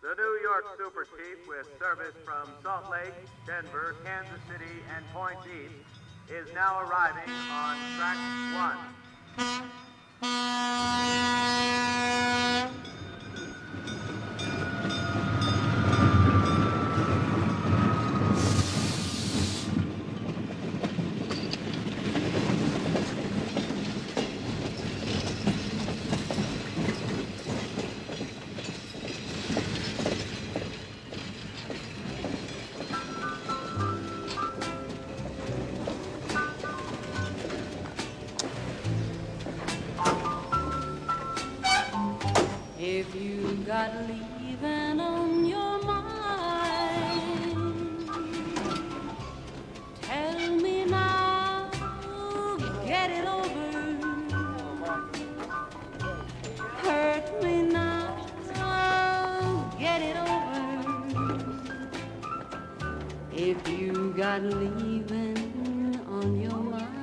The New York Super Chief, with service from Salt Lake, Denver, Kansas City, and points east, is now arriving on track 1. If you got leaving on your mind, tell me now, get it over. Hurt me now, get it over. If you got leaving on your mind,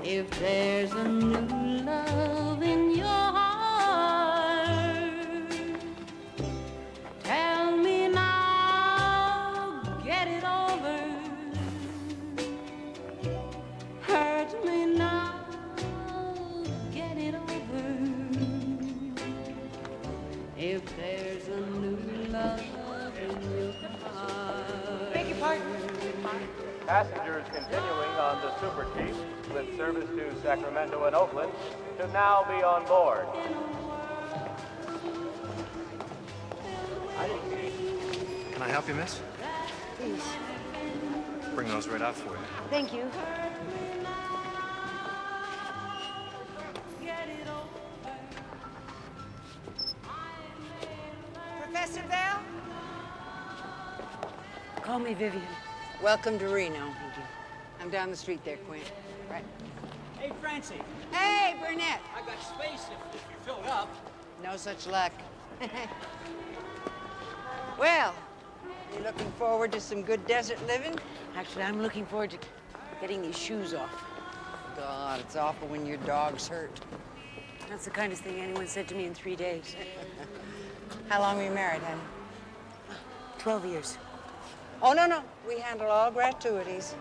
if there's a new love in your heart, tell me now, get it over. Hurt me now, get it over. If there's a new love in your heart. Beg your pardon? Passengers continuing on the Super Chief with service to Sacramento and Oakland should now be on board. Can I help you, miss? Please. Bring those right out for you. Thank you. Professor Bell? Call me Vivian. Welcome to Reno. Thank you. I'm down the street there, Quint. Right. Hey, Francie. Hey, Burnett. I got space if you fill it up. No such luck. Well, you looking forward to some good desert living? Actually, I'm looking forward to getting these shoes off. God, it's awful when your dog's hurt. That's the kindest thing anyone said to me in 3 days. How long were you married, honey? 12 years. Oh, no. We handle all gratuities.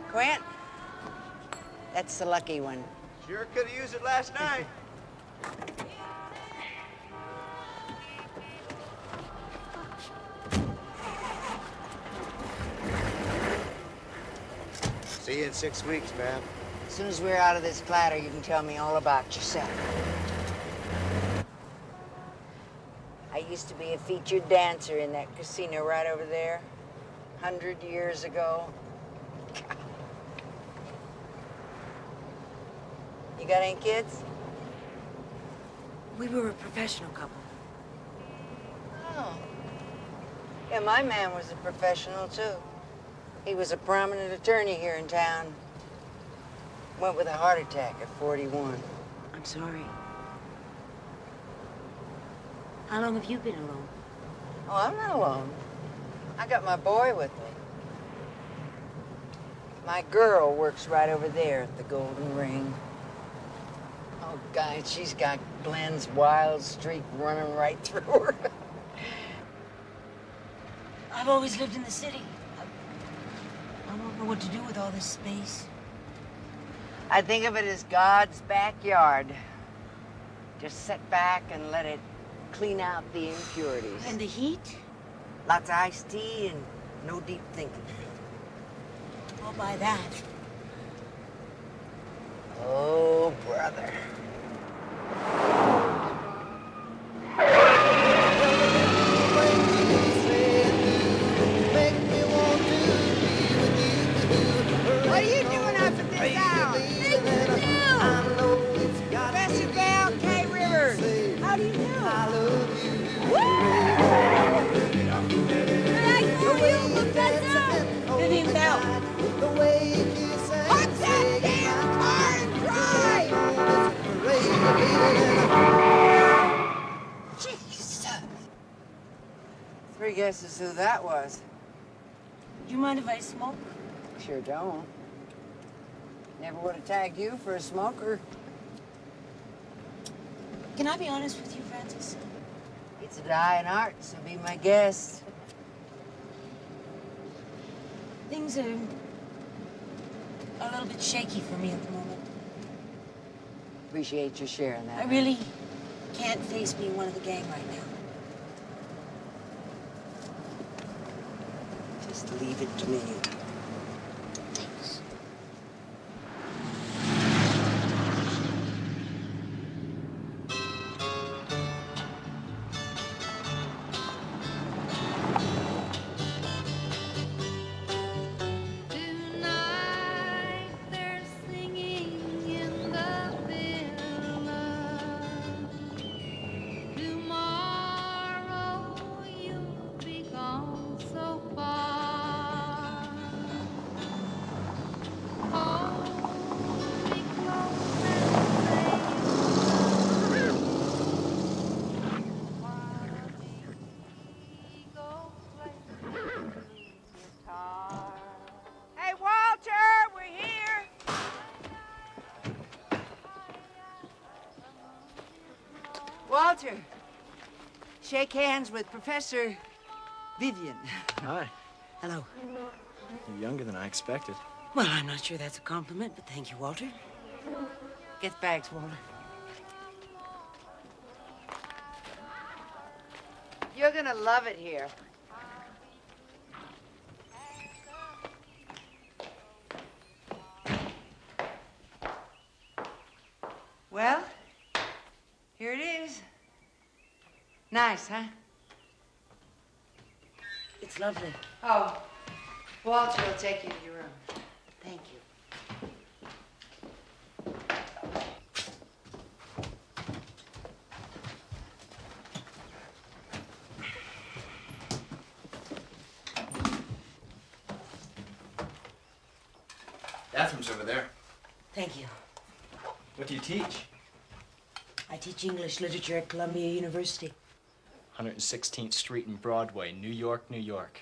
Quint, that's the lucky one. Sure could have used it last night. See you in 6 weeks, man. As soon as we're out of this clatter, you can tell me all about yourself. I used to be a featured dancer in that casino right over there, 100 years ago. You got any kids? We were a professional couple. Oh. Yeah, my man was a professional, too. He was a prominent attorney here in town. Went with a heart attack at 41. I'm sorry. How long have you been alone? Oh, I'm not alone. I got my boy with me. My girl works right over there at the Golden Ring. Oh, God, she's got Glenn's wild streak running right through her. I've always lived in the city. I don't know what to do with all this space. I think of it as God's backyard. Just sit back and let it clean out the impurities. And the heat? Lots of iced tea and no deep thinking. I'll buy that. Oh, brother. What are you doing up at this hour? Professor Bell, Cay Rivers. How do you do? Vivian Bell. Park that damn car and drive! Jesus. 3 guesses who that was. Do you mind if I smoke? Sure don't. Never would have tagged you for a smoker. Can I be honest with you, Francis? Dying arts will be my guest. Things are a little bit shaky for me at the moment. Appreciate your sharing that. I really can't face being one of the gang right now. Just leave it to me. Thanks. Tonight they're singing in the villa. Tomorrow you'll be gone so far. Hold me close and say you love me while we go play guitar. Hey, Walter, we're here. Walter, shake hands with Professor Vivian. Hi. Hello. You're younger than I expected. Well, I'm not sure that's a compliment, but thank you, Walter. Get the bags, Walter. You're gonna love it here. Well, here it is. Nice, huh? It's lovely. Oh, Walter will take you to your room. Thank you. Bathroom's over there. Thank you. What do you teach? I teach English literature at Columbia University. 116th Street and Broadway, New York, New York.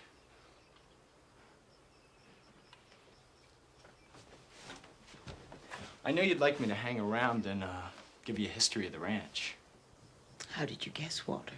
I know you'd like me to hang around and give you a history of the ranch. How did you guess, Walter?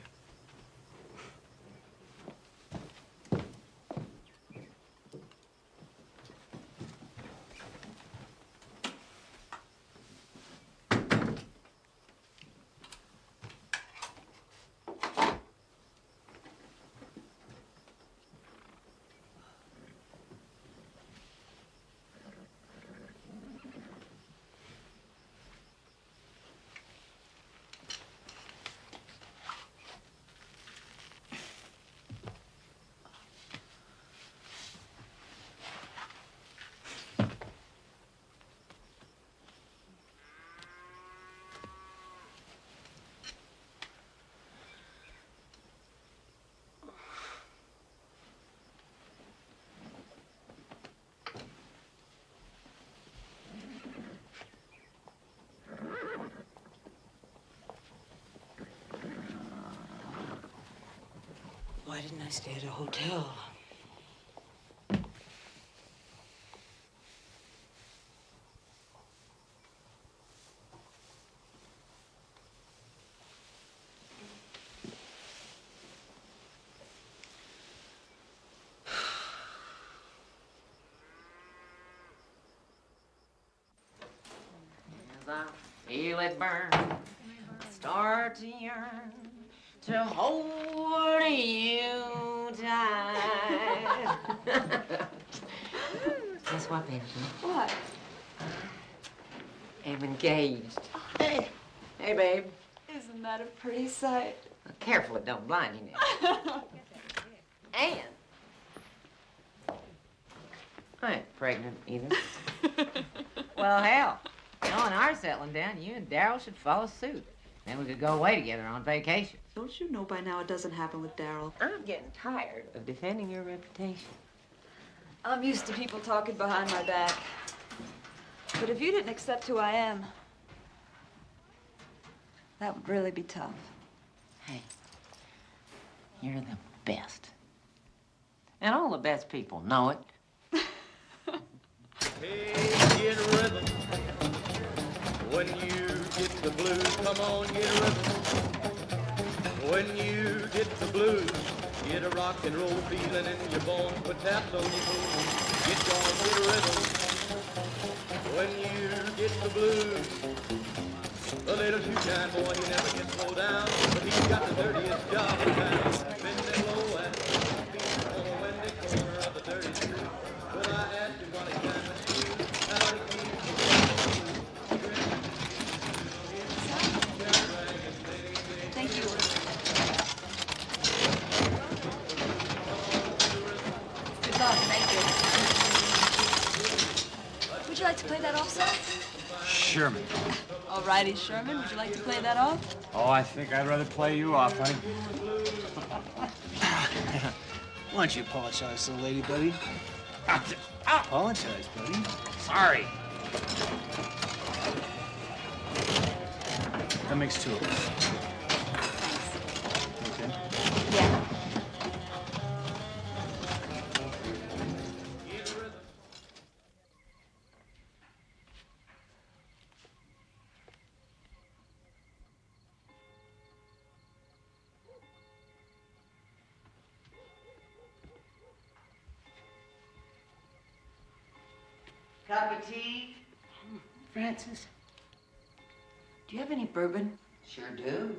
Why didn't I stay at a hotel? As I feel it burn, I start to yearn to hold you tight. Guess what, baby? What? I'm engaged. Hey, babe. Isn't that a pretty sight? Careful it don't blind you now. And I ain't pregnant either. Well, hell, knowing our settling down, you and Darryl should follow suit. Then we could go away together on vacation. Don't you know by now it doesn't happen with Darryl? I'm getting tired of defending your reputation. I'm used to people talking behind my back. But if you didn't accept who I am, that would really be tough. Hey, you're the best. And all the best people know it. Hey, get rhythm. When you get the blues, come on, get rhythm. When you get the blues, get a rock and roll feeling in your bones, put taps on your toes, get gone, get a rhythm. When you get the blues, a little two-time boy, he never gets slowed down, but he's got the dirtiest job in town. Bending low at the windy corner of the dirty street. When I asked him what he kind of do, how he keeps the Thank you. Good luck. Thank you. Would you like to play that off, sir? Sherman. All righty, Sherman. Would you like to play that off? Oh, I think I'd rather play you off, honey. Why don't you apologize to the lady, buddy? Apologize, buddy. Sorry. That makes two of us. Okay? Yeah. Cup of tea? Francis, do you have any bourbon? Sure do.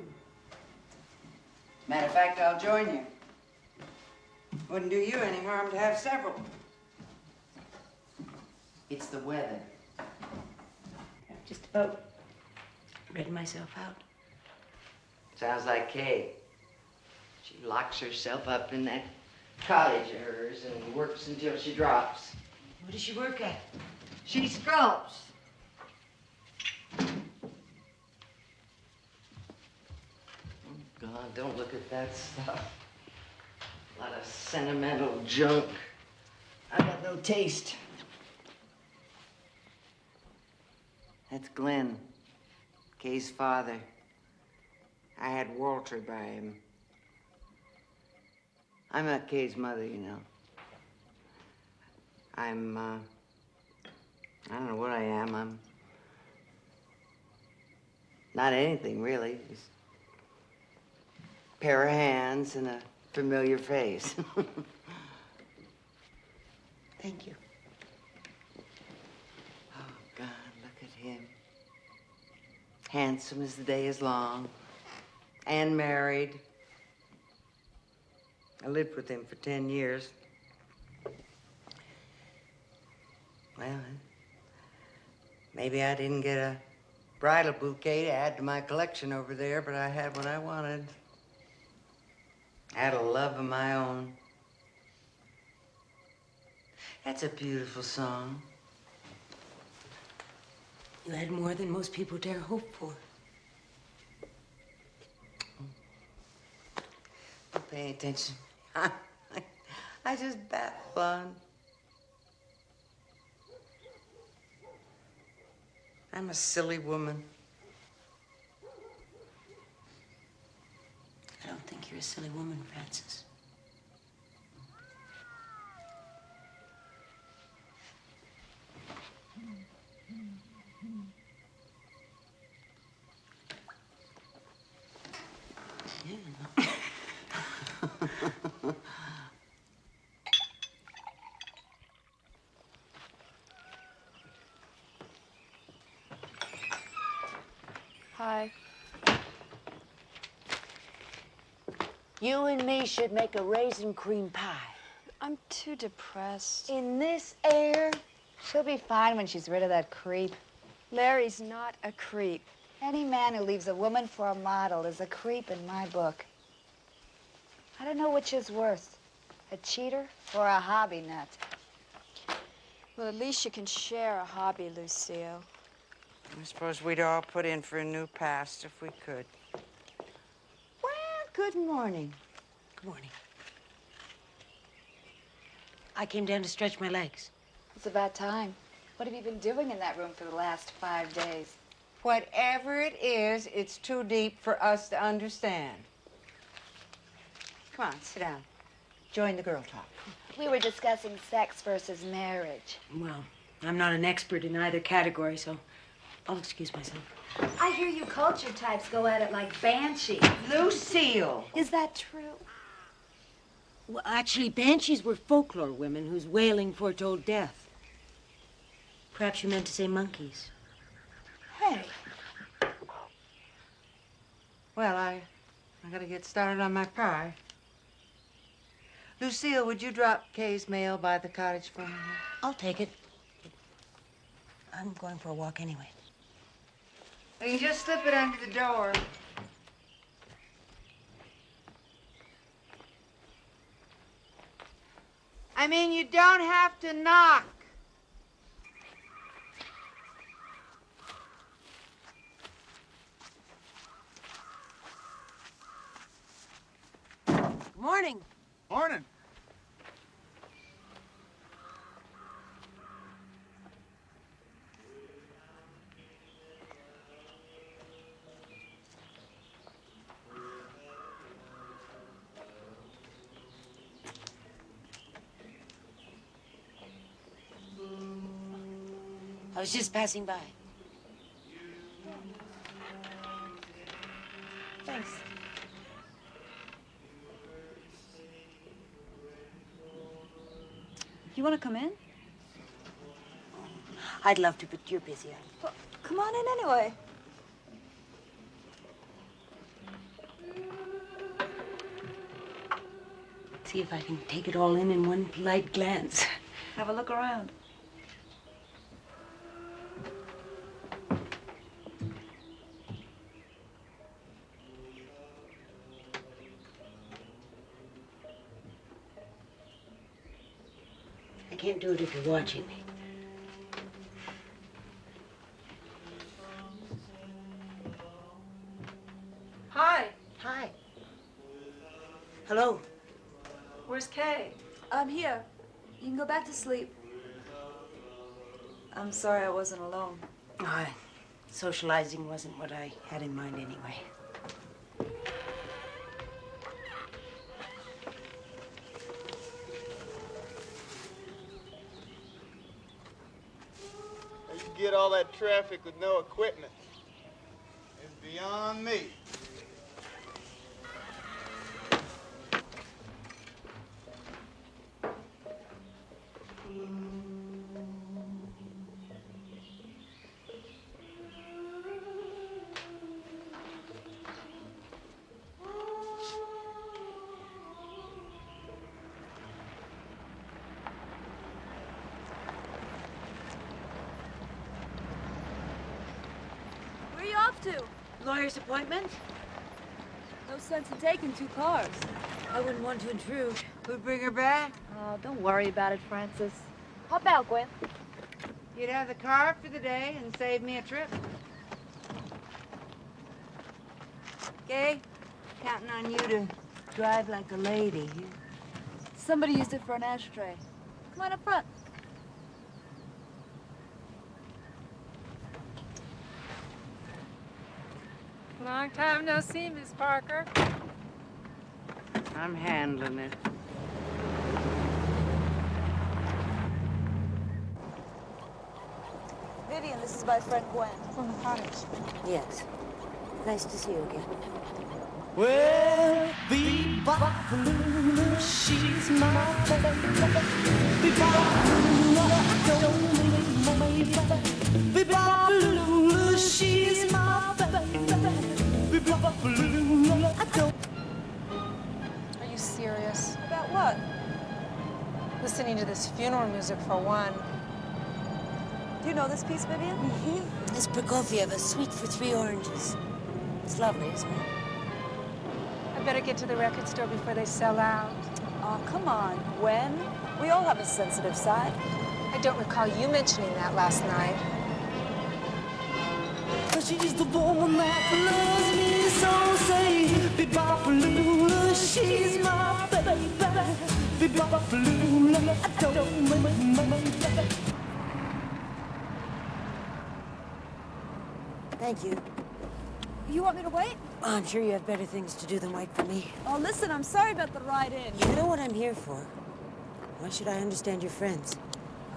Matter of fact, I'll join you. Wouldn't do you any harm to have several. It's the weather. I've just about read myself out. Sounds like Kay. She locks herself up in that cottage of hers and works until she drops. What does she work at? She sculpts. God, don't look at that stuff. A lot of sentimental junk. I got no taste. That's Glenn, Kay's father. I had Walter by him. I'm not Kay's mother, you know. I don't know what I am. I'm not anything, really. Just a pair of hands and a familiar face. Thank you. Oh, God, look at him. Handsome as the day is long. And married. I lived with him for 10 years. Well, maybe I didn't get a bridal bouquet to add to my collection over there, but I had what I wanted. I had a love of my own. That's a beautiful song. You had more than most people dare hope for. Don't pay attention. I just babble on. I'm a silly woman. I don't think you're a silly woman, Francis. Hi. You and me should make a raisin cream pie. I'm too depressed. In this air? She'll be fine when she's rid of that creep. Larry's not a creep. Any man who leaves a woman for a model is a creep in my book. I don't know which is worse, a cheater or a hobby nut. Well, at least you can share a hobby, Lucille. I suppose we'd all put in for a new past if we could. Well, good morning. Good morning. I came down to stretch my legs. It's about time. What have you been doing in that room for the last 5 days? Whatever it is, it's too deep for us to understand. Come on, sit down. Join the girl talk. We were discussing sex versus marriage. Well, I'm not an expert in either category, so I'll excuse myself. I hear you culture types go at it like banshees. Lucille! Is that true? Well, actually, banshees were folklore women whose wailing foretold death. Perhaps you meant to say monkeys. Hey. Well, I gotta get started on my pie. Lucille, would you drop Kay's mail by the cottage for me? I'll take it. I'm going for a walk anyway. You can just slip it under the door. I mean, you don't have to knock. Good morning. Morning. I was just passing by. Thanks. You want to come in? I'd love to, but you're busy. Well, come on in anyway. See if I can take it all in one polite glance. Have a look around. I can't do it if you're watching me. Hi. Hi. Hello. Where's Kay? I'm here. You can go back to sleep. I'm sorry I wasn't alone. Socializing wasn't what I had in mind anyway. You get all that traffic with no equipment. It's beyond me. Where are you off to? Lawyer's appointment? No sense in taking two cars. I wouldn't want to intrude. Who'd bring her back? Oh, don't worry about it, Francis. Hop out, Gwen. You'd have the car for the day and save me a trip. Kay, counting on you to drive like a lady. Somebody used it for an ashtray. Come on up front. Long time no see, Miss Parker. I'm handling it. Vivian, this is my friend Gwen. From the cottage. Yes. Nice to see you again. Well, Bebop, she's my baby. Bebop, I don't need my baby. Bebop, she's my baby. Bebop, I don't. Are you serious? About what? Listening to this funeral music for one. Do you know this piece, Vivian? Mm-hmm. It's Prokofiev, A Suite for Three Oranges. It's lovely, isn't it? I better get to the record store before they sell out. Oh, come on, Gwen. We all have a sensitive side. I don't recall you mentioning that last night. She's the woman that loves me, so say, Bebop, she's my baby. Bebop, I don't mind my baby. Thank you. You want me to wait? Oh, I'm sure you have better things to do than wait for me. Oh, listen, I'm sorry about the ride in. You know what I'm here for. Why should I understand your friends?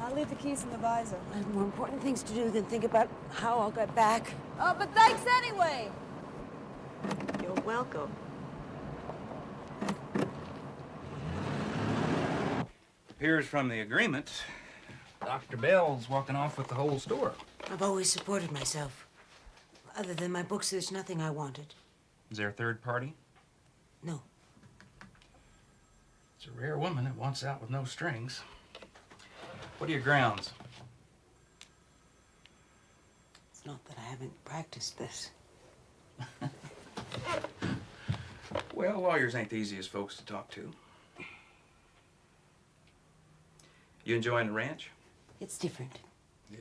I'll leave the keys in the visor. I have more important things to do than think about how I'll get back. Oh, but thanks anyway. You're welcome. Appears from the agreement, Dr. Bell's walking off with the whole store. I've always supported myself. Other than my books, there's nothing I wanted. Is there a third party? No. It's a rare woman that wants out with no strings. What are your grounds? It's not that I haven't practiced this. Well, lawyers ain't the easiest folks to talk to. You enjoying the ranch? It's different. Yeah.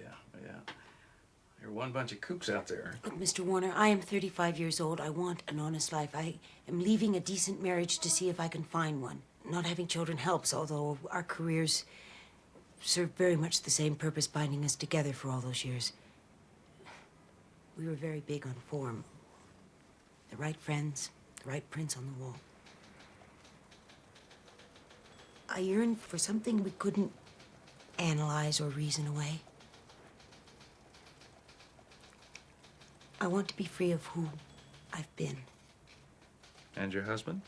You're one bunch of kooks out there. Look, Mr. Warner, I am 35 years old. I want an honest life. I am leaving a decent marriage to see if I can find one. Not having children helps, although our careers served very much the same purpose binding us together for all those years. We were very big on form. The right friends, the right prints on the wall. I yearned for something we couldn't analyze or reason away. I want to be free of who I've been. And your husband?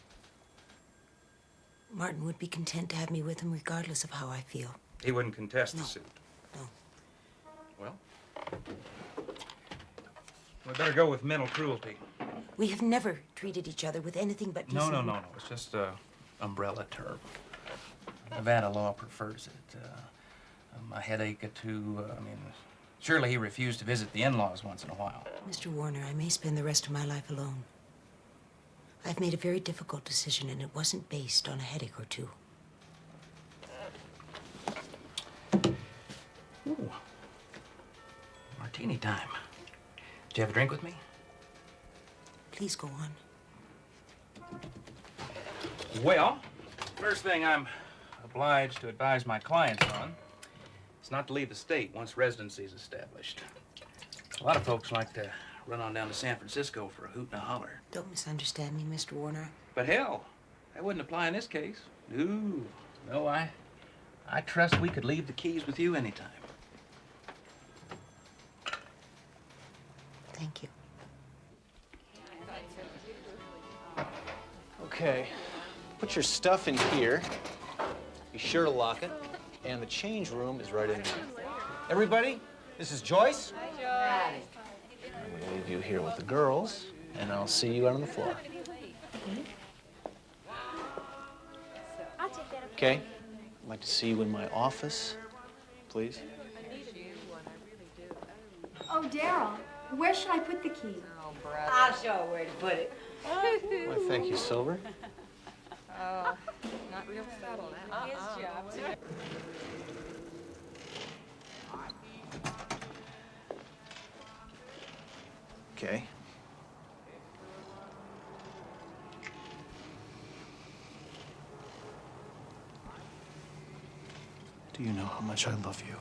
Martin would be content to have me with him regardless of how I feel. He wouldn't contest the suit? No. Well, we better go with mental cruelty. We have never treated each other with anything but decent... No. It's just an umbrella term. Nevada law prefers it. A headache or two, surely he refused to visit the in-laws once in a while. Mr. Warner, I may spend the rest of my life alone. I've made a very difficult decision, and it wasn't based on a headache or two. Ooh. Martini time. Did you have a drink with me? Please go on. Well, first thing I'm obliged to advise my clients on is not to leave the state once residency is established. A lot of folks like to run on down to San Francisco for a hoot and a holler. Don't misunderstand me, Mr. Warner. But hell, that wouldn't apply in this case. No, I trust we could leave the keys with you anytime. Thank you. Okay, put your stuff in here. Be sure to lock it. And the change room is right in there. Everybody, this is Joyce. Hi, I'm gonna leave you here with the girls, and I'll see you out on the floor. Okay, I'd like to see you in my office, please. Oh, Daryl, where should I put the key? Oh, brother. I'll show her where to put it. Why, thank you, Silver. Oh, not real subtle now. His job. Okay. Do you know how much I love you?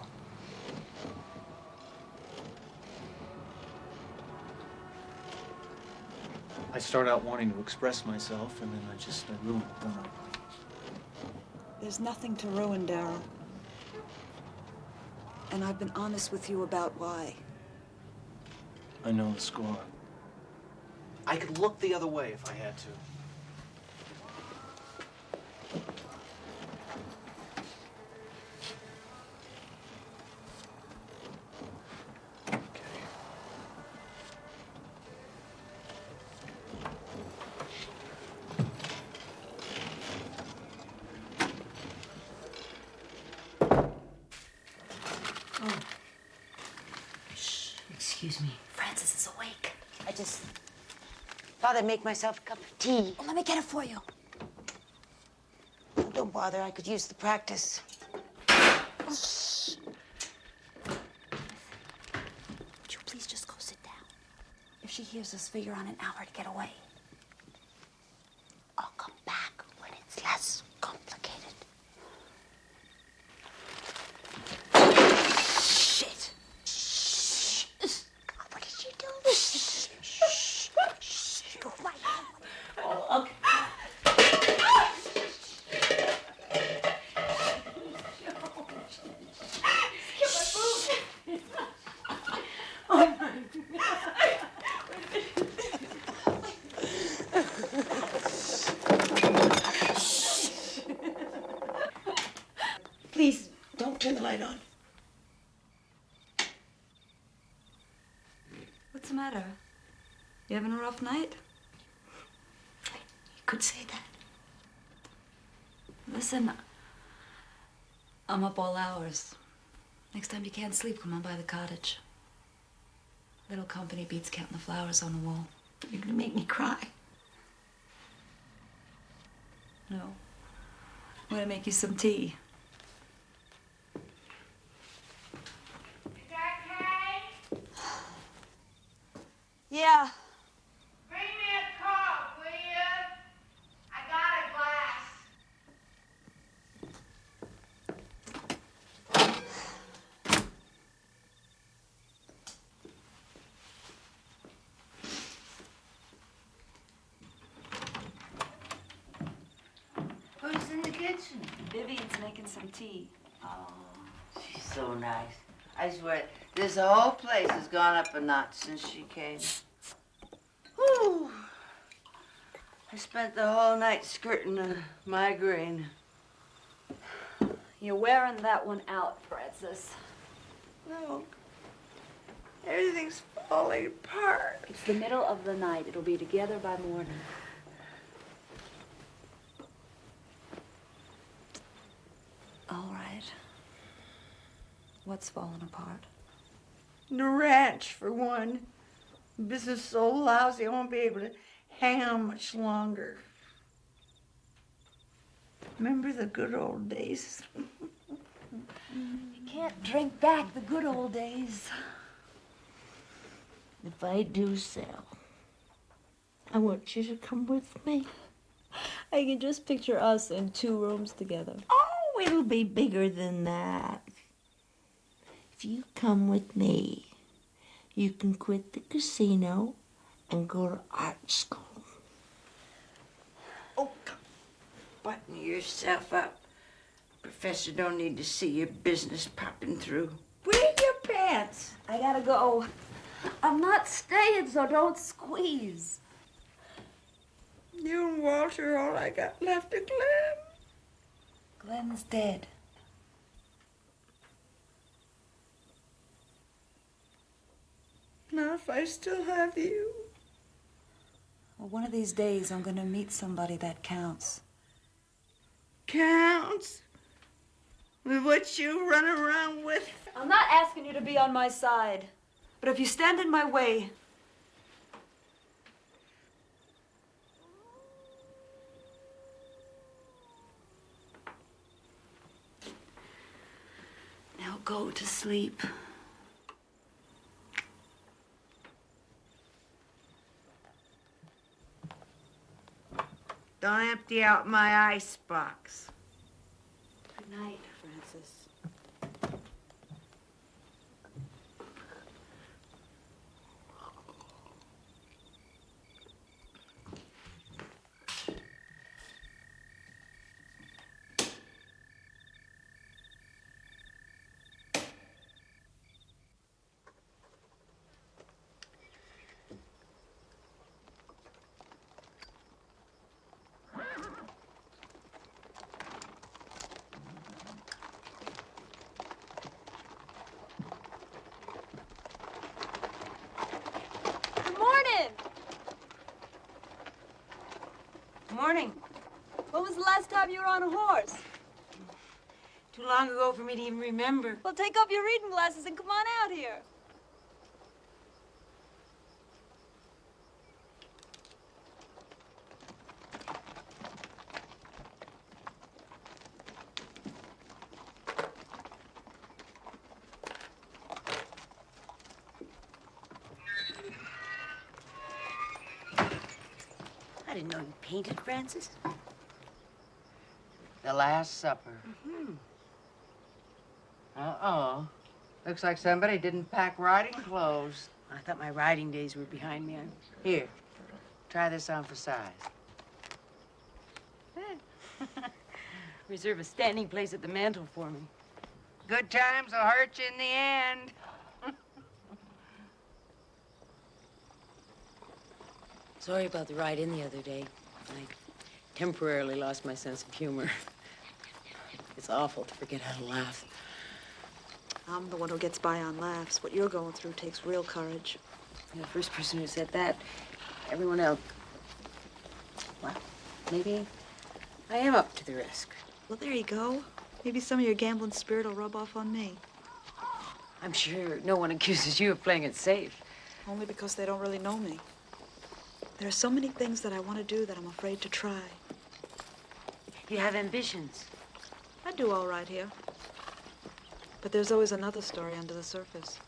I start out wanting to express myself, and then I ruin it, don't I? There's nothing to ruin, Daryl. And I've been honest with you about why. I know the score. I could look the other way if I had to. Excuse me. Francis is awake. I just thought I'd make myself a cup of tea. Well, let me get it for you. Don't bother. I could use the practice. Shh. Would you please just go sit down? If she hears us figure on an hour to get away, I'll come back when it's less complicated. Shit. Shh. What did you do? Shh. Shh. Shh. Oh, okay. light on. What's the matter? You having a rough night? You could say that. Listen, I'm up all hours. Next time you can't sleep, come on by the cottage. Little company beats counting the flowers on the wall. You're gonna make me cry. No. I'm gonna make you some tea. Is that Kay? Yeah. Bring me a cup, will you? I got a glass. Who's in the kitchen? Vivian's making some tea. Oh, she's so nice. I swear, this whole place has gone up a notch since she came. Whew. I spent the whole night skirting a migraine. You're wearing that one out, Francis. No. Everything's falling apart. It's the middle of the night. It'll be together by morning. All right. What's falling apart? The ranch, for one. Business so lousy, I won't be able to hang on much longer. Remember the good old days? You can't drink back the good old days. If I do sell, I want you to come with me. I can just picture us in 2 rooms together. Oh, it'll be bigger than that. If you come with me, you can quit the casino and go to art school. Oh, come. Button yourself up. Professor don't need to see your business popping through. Wear your pants. I gotta go. I'm not staying, so don't squeeze. You and Walter are all I got left of Glenn. Glenn's dead. Not if I still have you. Well, one of these days, I'm gonna meet somebody that counts. Counts? With what you run around with? I'm not asking you to be on my side, but if you stand in my way, now go to sleep. Don't empty out my icebox. Good night, Francis. Morning. When was the last time you were on a horse? Too long ago for me to even remember. Well, take off your reading glasses and come on out here. I didn't know you painted, Francis. The Last Supper. Uh-oh. Looks like somebody didn't pack riding clothes. I thought my riding days were behind me. Here, try this on for size. Reserve a standing place at the mantel for me. Good times will hurt you in the end. Sorry about the ride in the other day. I temporarily lost my sense of humor. It's awful to forget how to laugh. I'm the one who gets by on laughs. What you're going through takes real courage. You're the first person who said that. Everyone else. Well, maybe I am up to the risk. Well, there you go. Maybe some of your gambling spirit will rub off on me. I'm sure no one accuses you of playing it safe. Only because they don't really know me. There are so many things that I want to do that I'm afraid to try. You have ambitions. I do all right here. But there's always another story under the surface.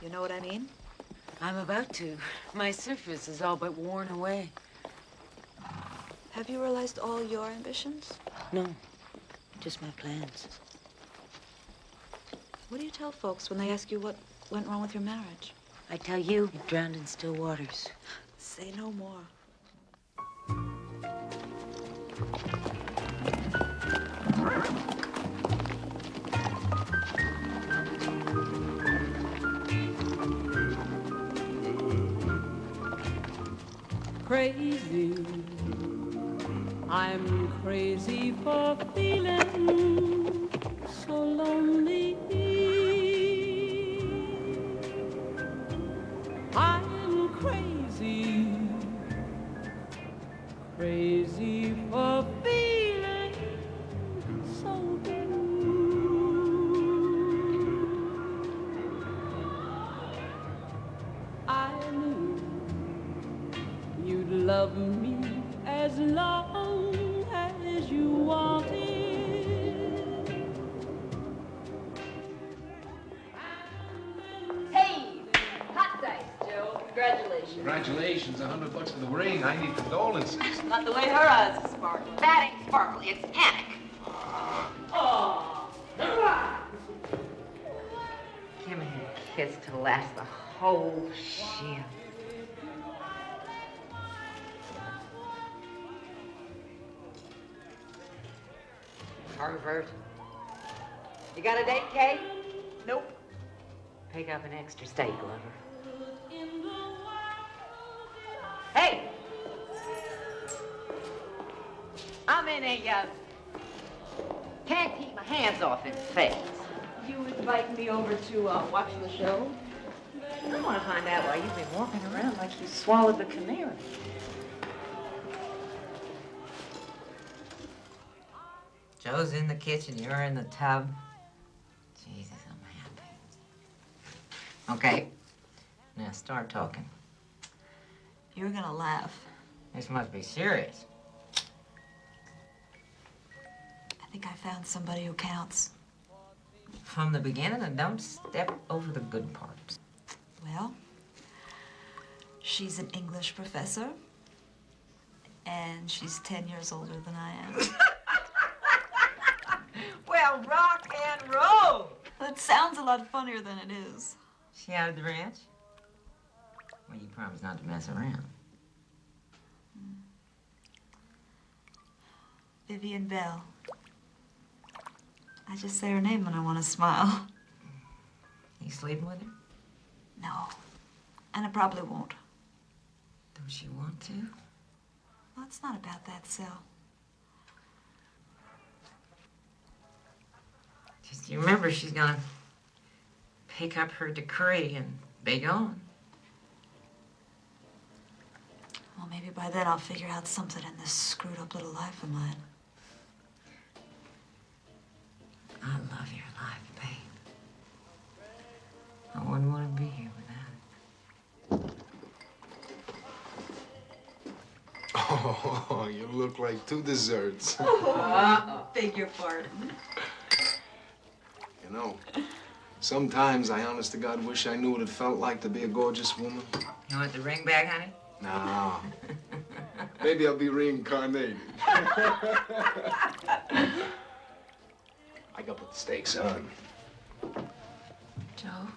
You know what I mean? I'm about to. My surface is all but worn away. Have you realized all your ambitions? No, just my plans. What do you tell folks when they ask you what went wrong with your marriage? I tell you, you're drowned in still waters. Say no more. Crazy, I'm crazy for feeling so lonely. I'm crazy, crazy for feeling so blue. I knew you'd love me as long as you wanted. Hey, hot dice, Joe. Congratulations. Congratulations, $100 for the ring. I need condolences. Not the way her eyes are sparkling. That ain't sparkly, it's panic. Oh, give me a kiss to last the whole shift. Harvard. You got a date, Kay? Nope. Pick up an extra steak, lover. Hey! I'm in a, can't keep my hands off his face. You invite me over to, watch the show? I want to find out why you've been walking around like you swallowed the canary. Joe's in the kitchen, you're in the tub. Jesus, I'm happy. Okay, now start talking. You're gonna laugh. This must be serious. I think I found somebody who counts. From the beginning, and don't step over the good parts. Well, she's an English professor, and she's 10 years older than I am. Well, rock and roll! That sounds a lot funnier than it is. She out of the ranch? Well, you promised not to mess around. Vivian Bell. I just say her name when I want to smile. You sleeping with her? No, and I probably won't. Don't you want to? Well, it's not about that, Sal. Just you remember, she's gonna pick up her decree and be gone. Well, maybe by then I'll figure out something in this screwed up little life of mine. I love your life, babe. I wouldn't want to be here without it. Oh, you look like two desserts. Beg your pardon. You know, sometimes I honest to God wish I knew what it felt like to be a gorgeous woman. You want the ring back, honey? No. Maybe I'll be reincarnated. I gotta put the stakes on. Joe?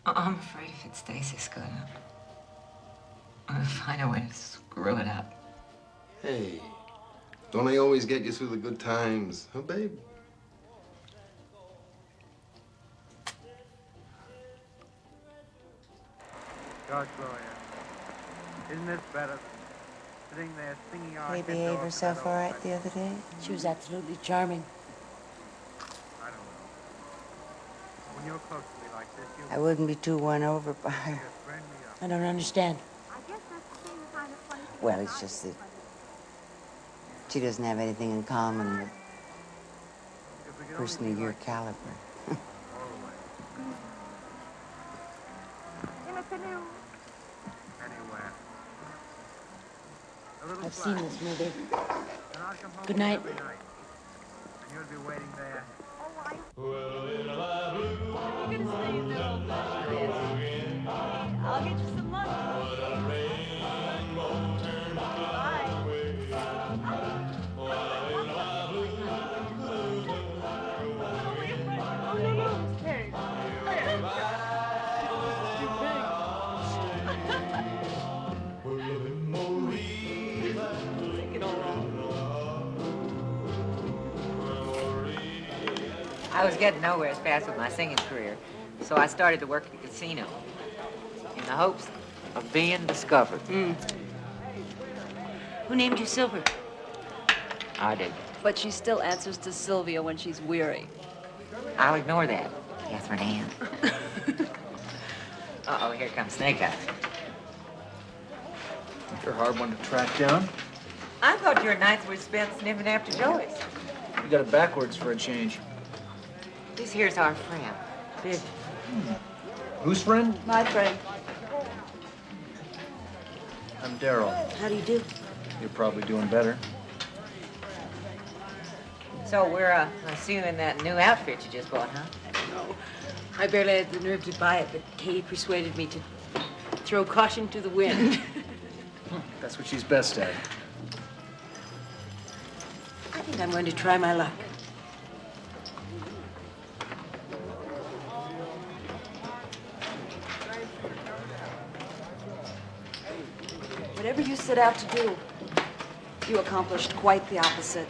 I'm afraid if it stays this good, I'm gonna find a way to screw it up. Hey, don't I always get you through the good times, huh, babe? Gosh, Gloria, isn't this better than sitting there singing our They heads behaved off herself to that all old right the other day? She was absolutely charming. you're close to me like this, you I wouldn't be too won over by her. I don't understand. Well, it's just that she doesn't have anything in common with a person of your caliber. Anywhere. I've seen this movie. Good night. And you'll be waiting there. I'll get you some money. I was getting nowhere as fast with my singing career, so I started to work at the casino in the hopes of being discovered. Who named you Silver? I did. But she still answers to Sylvia when she's weary. I'll ignore that, Catherine Ann. Uh-oh, here comes Snake Eyes. You're a hard one to track down. I thought your nights were spent sniffing after Joyce. You got it backwards for a change. This here's our friend, Vivian. Whose friend? My friend. I'm Daryl. How do you do? You're probably doing better. So we're assuming that new outfit you just bought, huh? No. I barely had the nerve to buy it, but Kay persuaded me to throw caution to the wind. That's what she's best at. I think I'm going to try my luck. Whatever you set out to do, you accomplished quite the opposite.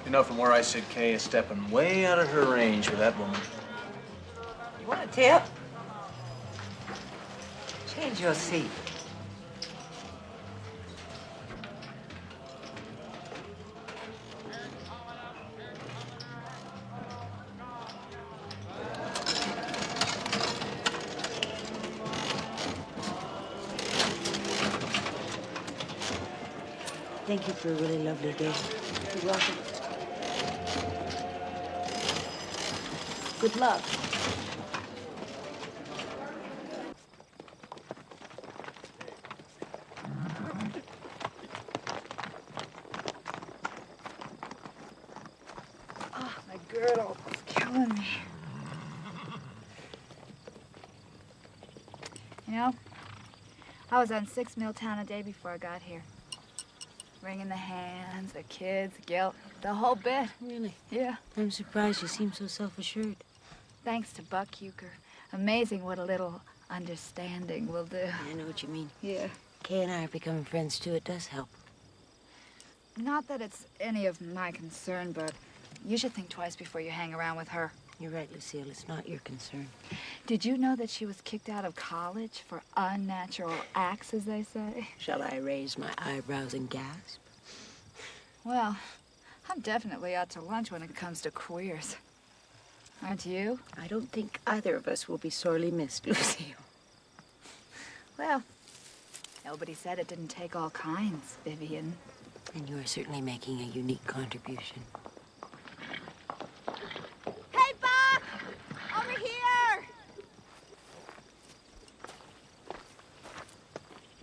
You know, from where I sit, Kay is stepping way out of her range with that woman. You want a tip? Change your seat. Thank you for a really lovely day. You're welcome. Good luck. Oh, my girdle is killing me. You know, I was on 6 Milltown a day before I got here. Wringing the hands, the kids, the guilt, the whole bit. Really? Yeah. I'm surprised you seem so self-assured. Thanks to Buck Euchre. Amazing what a little understanding will do. I know what you mean. Yeah. Kay and I are becoming friends, too. It does help. Not that it's any of my concern, but you should think twice before you hang around with her. You're right, Lucille. It's not your concern. Did you know that she was kicked out of college for unnatural acts, as they say? Shall I raise my eyebrows and gasp? Well, I'm definitely out to lunch when it comes to queers. Aren't you? I don't think either of us will be sorely missed, Lucille. Well, nobody said it didn't take all kinds, Vivian. And you are certainly making a unique contribution. Hey, Buck! Over here!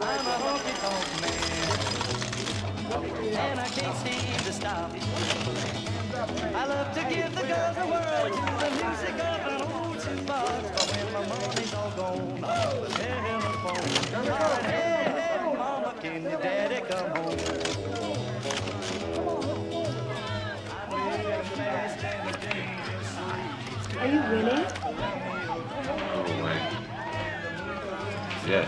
I'm a honky-tonk man, and I can't seem to stop. I love to give the girls a whirl to the music of an old jukebox, but when my money's all gone, telephone. Hey, mama, can your daddy come home? Are you really? Yeah.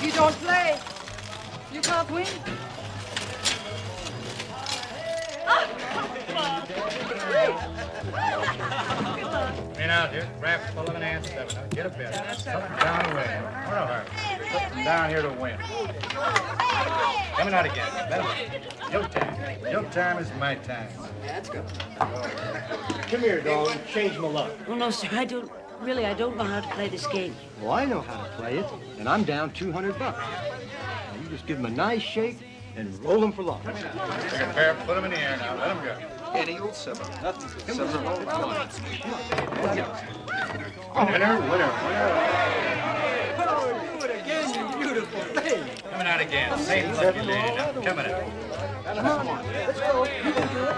You don't play. You come North Wing? In out here, wrapped full of an and 7. Now get a bit. Something down the way. What a heart. Something down here to win. Coming out again. Your time. Your time is my time. Let's go. Come here, darling. Change my luck. Oh, no, sir, I don't know how to play this game. Well, I know how to play it, and I'm down $200. Now, you just give him a nice shake and roll him for luck. Take a pair, put them in the air now. Let them go. Any old 7. Nothing. 7 roll. Winner. Do it again, you beautiful thing. Coming out again. Same lucky lady now. Coming out. Come on. Let's go. You can do it.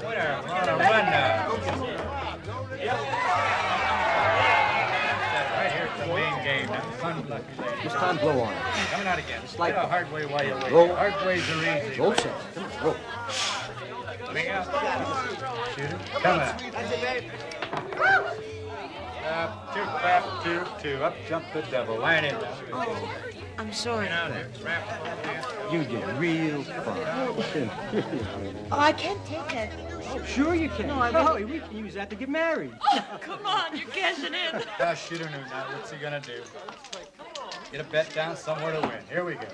Winner. On a run now. Right here, it's the main game. That's fun, lucky lady. This time, blow on it. Coming out again. It's like a hard way while you wait. Roll. Hard ways are easy. Roll, sir. Come on, roll. Coming out. Shoot it. Coming out. Two, clap, two. Up jump the devil. Line in now. Oh, I'm sorry. You did real fine. Oh, I can't take that. Oh, sure you can. No, Holly, we can use that to get married. Oh, come on, you're cashing in. Shooter knew now. What's he gonna do? Get a bet down somewhere to win. Here we go.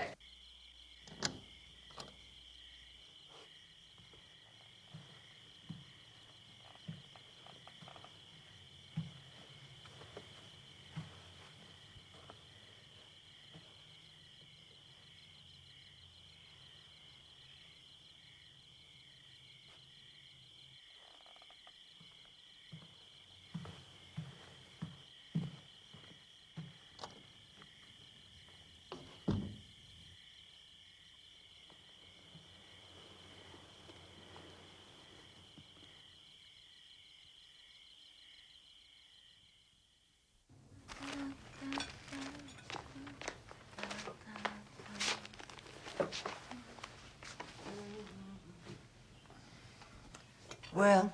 Well,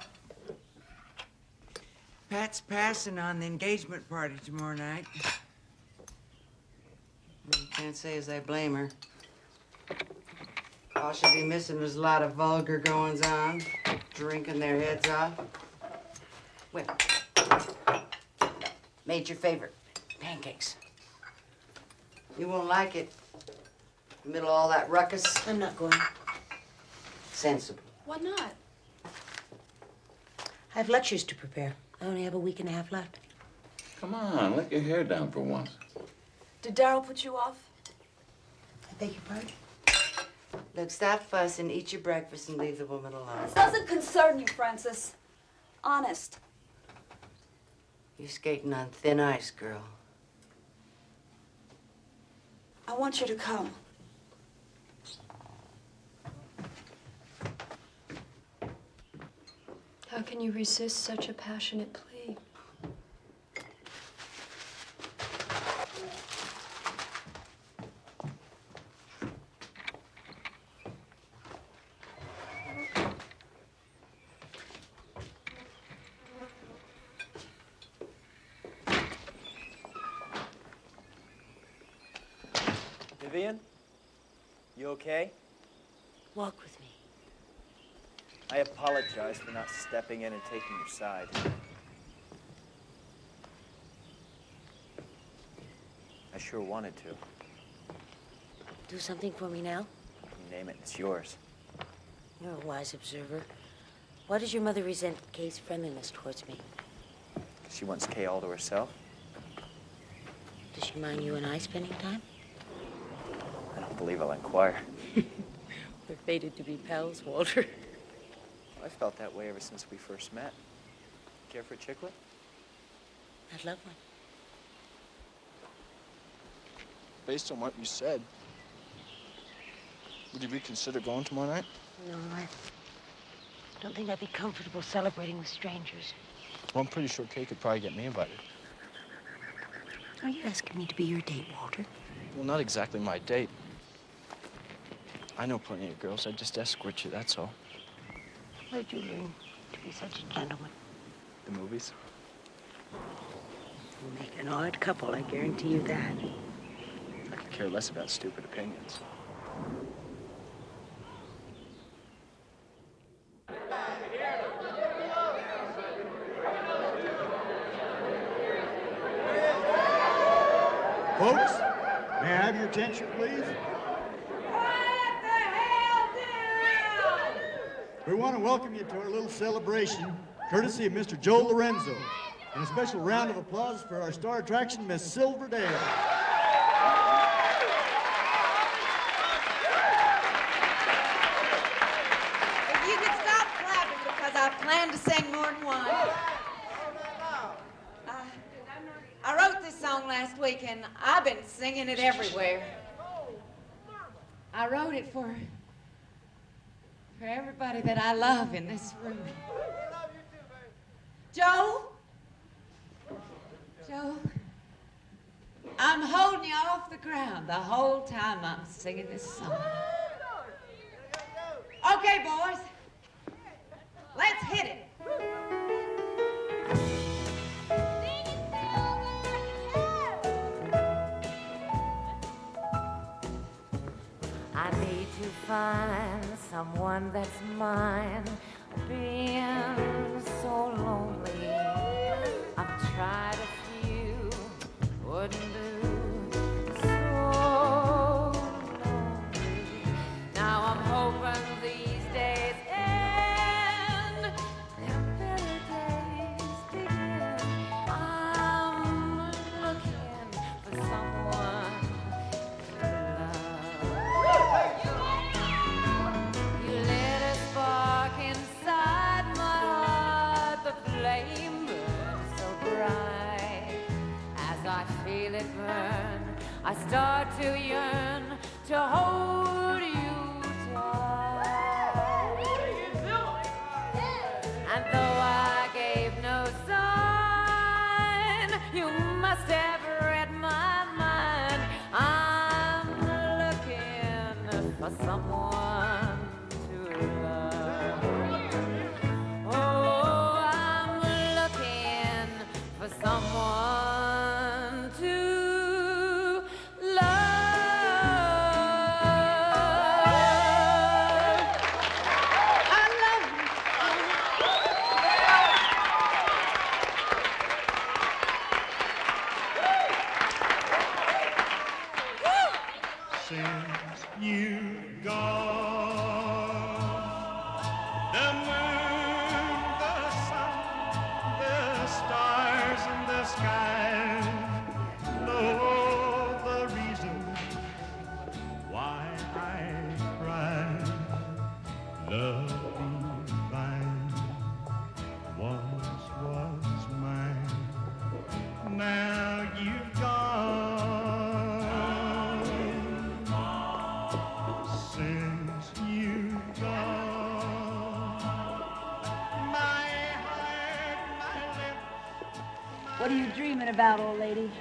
Pat's passing on the engagement party tomorrow night. You can't say as I blame her. All she'll be missing is a lot of vulgar goings-on, drinking their heads off. Well, made your favorite, pancakes. You won't like it. In the middle of all that ruckus. I'm not going. Sensible. Why not? I have lectures to prepare. I only have a week and a half left. Come on, let your hair down for once. Did Darryl put you off? I beg your pardon? Look, stop fussing, eat your breakfast, and leave the woman alone. This doesn't concern you, Francis. Honest. You're skating on thin ice, girl. I want you to come. How can you resist such a passionate plea? Vivian, you okay? Walk with me. I apologize for not stepping in and taking your side. I sure wanted to. Do something for me now? You name it, it's yours. You're a wise observer. Why does your mother resent Kay's friendliness towards me? She wants Kay all to herself. Does she mind you and I spending time? I don't believe I'll inquire. We're fated to be pals, Walter. I felt that way ever since we first met. Care for a chiclet? I'd love one. Based on what you said, would you reconsider going tomorrow night? No, I don't think I'd be comfortable celebrating with strangers. Well, I'm pretty sure Kay could probably get me invited. Are you asking me to be your date, Walter? Well, not exactly my date. I know plenty of girls. I'd just escort you, that's all. Where'd you learn to be such a gentleman? The movies? You'll make an odd couple, I guarantee you that. care less about stupid opinions. Folks, may I have your attention, please? We want to welcome you to our little celebration, courtesy of Mr. Joe Lorenzo, and a special round of applause for our star attraction, Miss Silverdale. If you could stop clapping, because I plan to sing more than one. I wrote this song last week, and I've been singing it everywhere. I wrote it for everybody that I love in this room. Joe? Joe? I'm holding you off the ground the whole time I'm singing this song. Okay, boys. Let's hit it. I need to find someone that's mine. Being so lonely, I've tried a few, wouldn't do. So lonely. Now I'm hoping these days end and better days begin. I'm looking for someone to love. You lit a spark inside my heart, the flame burns so bright. As I feel it burn, I start to yearn to hold you tight. And though I gave no sign, you must have read my mind. I'm looking for someone to love. Oh, I'm looking for someone to love. I love Since you've gone, the moon, the sun, the stars in the sky know the reason why I cry. Love divine once was mine. Now you've gone. Since you've gone, my heart, my lips. What are you dreaming about, old lady?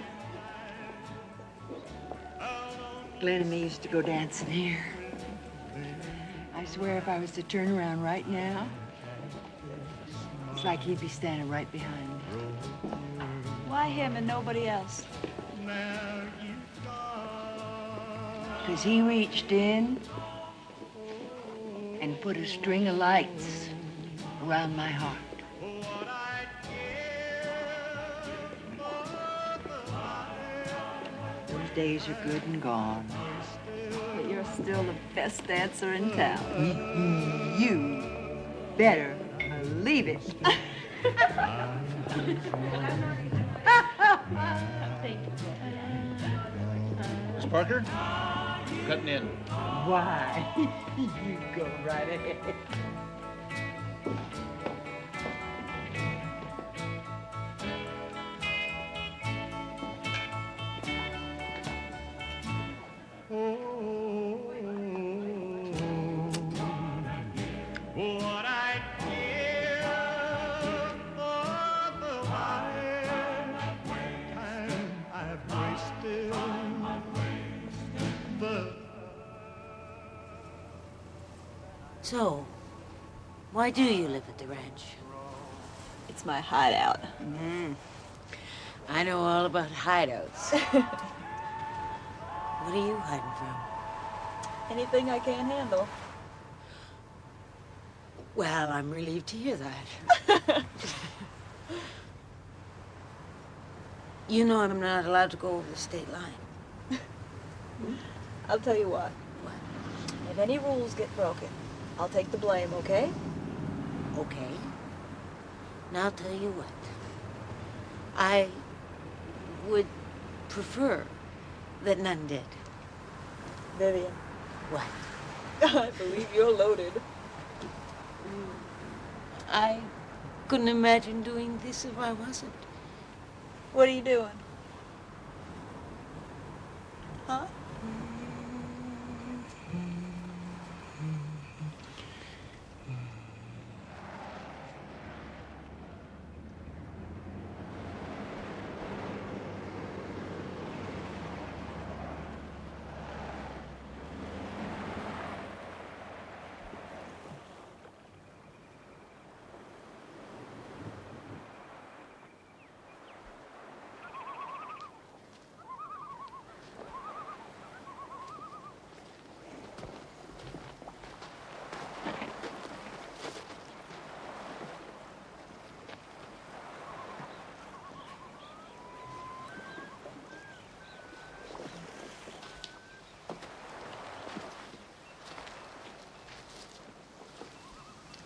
Glenn and me used to go dancing here. I swear if I was to turn around right now, it's like he'd be standing right behind me. Why him and nobody else? Because he reached in and put a string of lights around my heart. Those days are good and gone. But you're still the best dancer in town. You better believe it. Miss Parker, cutting in. Why? You go right ahead. What I'd give for the time I've wasted. So, why do you live at the ranch? It's my hideout. I know all about hideouts. What are you hiding from? Anything I can't handle. Well, I'm relieved to hear that. You know I'm not allowed to go over the state line. I'll tell you what. What? If any rules get broken, I'll take the blame, okay? Okay. Now I'll tell you what. I would prefer that none did. Vivian. What? I believe you're loaded. I couldn't imagine doing this if I wasn't. What are you doing? Huh?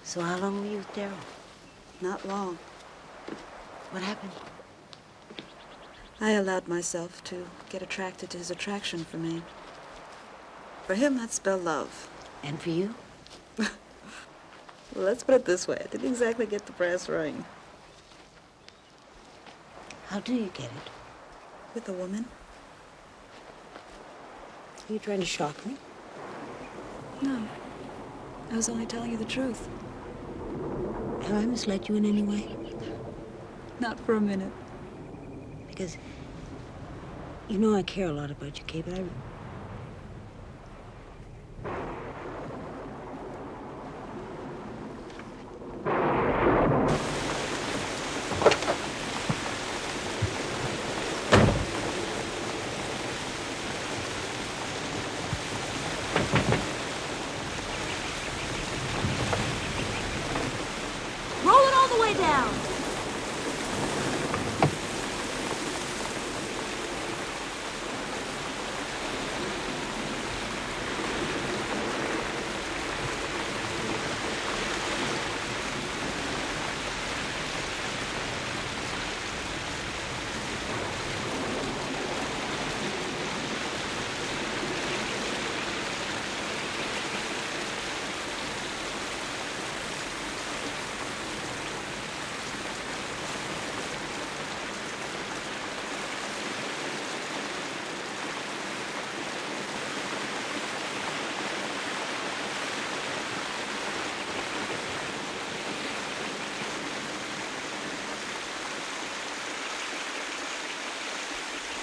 So how long were you with Daryl? Not long. What happened? I allowed myself to get attracted to his attraction for me. For him, that spelled love. And for you? Well, let's put it this way. I didn't exactly get the brass ring. How do you get it? With a woman. Are you trying to shock me? No. I was only telling you the truth. Have I misled you in any way? Not for a minute. Because you know I care a lot about you, Kay, but Roll it all the way down.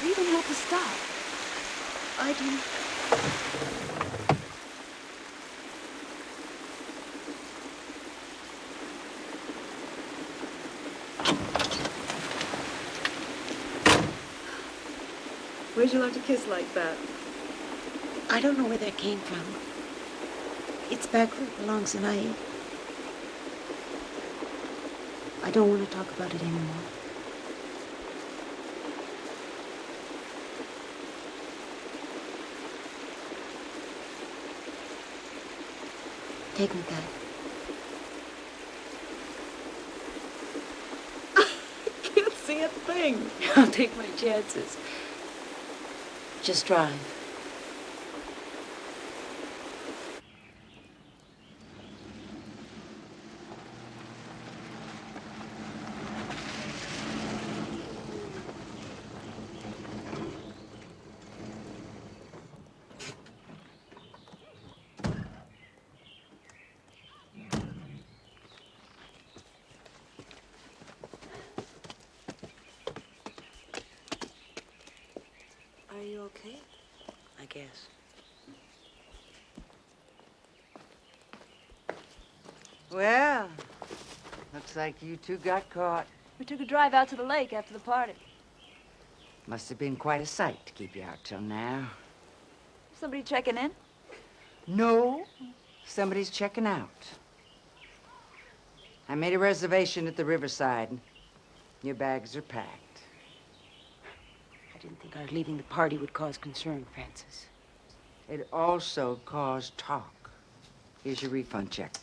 You don't have to stop. I do. Where'd you learn to kiss like that? I don't know where that came from. It's back where it belongs, and I don't want to talk about it anymore. Take me back. I can't see a thing. I'll take my chances. Just drive. Are you okay? I guess. Well, looks like you two got caught. We took a drive out to the lake after the party. Must have been quite a sight to keep you out till now. Somebody checking in? No, somebody's checking out. I made a reservation at the Riverside. Your bags are packed. I didn't think our leaving the party would cause concern, Francis. It also caused talk. Here's your refund check.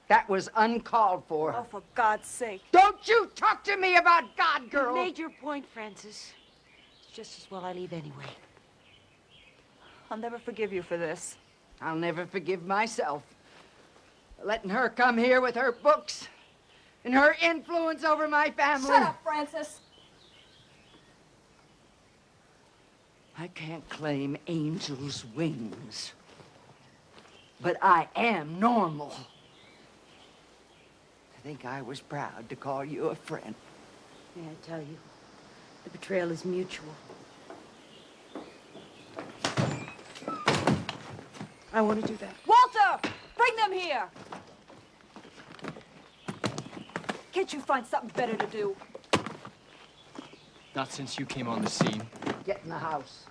That was uncalled for. Oh, for God's sake. Don't you talk to me about God, girl! You made your point, Francis. It's just as well I leave anyway. I'll never forgive you for this. I'll never forgive myself. Letting her come here with her books and her influence over my family. Shut up, Francis. I can't claim angel's wings, but I am normal. I think I was proud to call you a friend. May I tell you, the betrayal is mutual. I want to do that. Walter! Bring them here! Can't you find something better to do? Not since you came on the scene. Get in the house.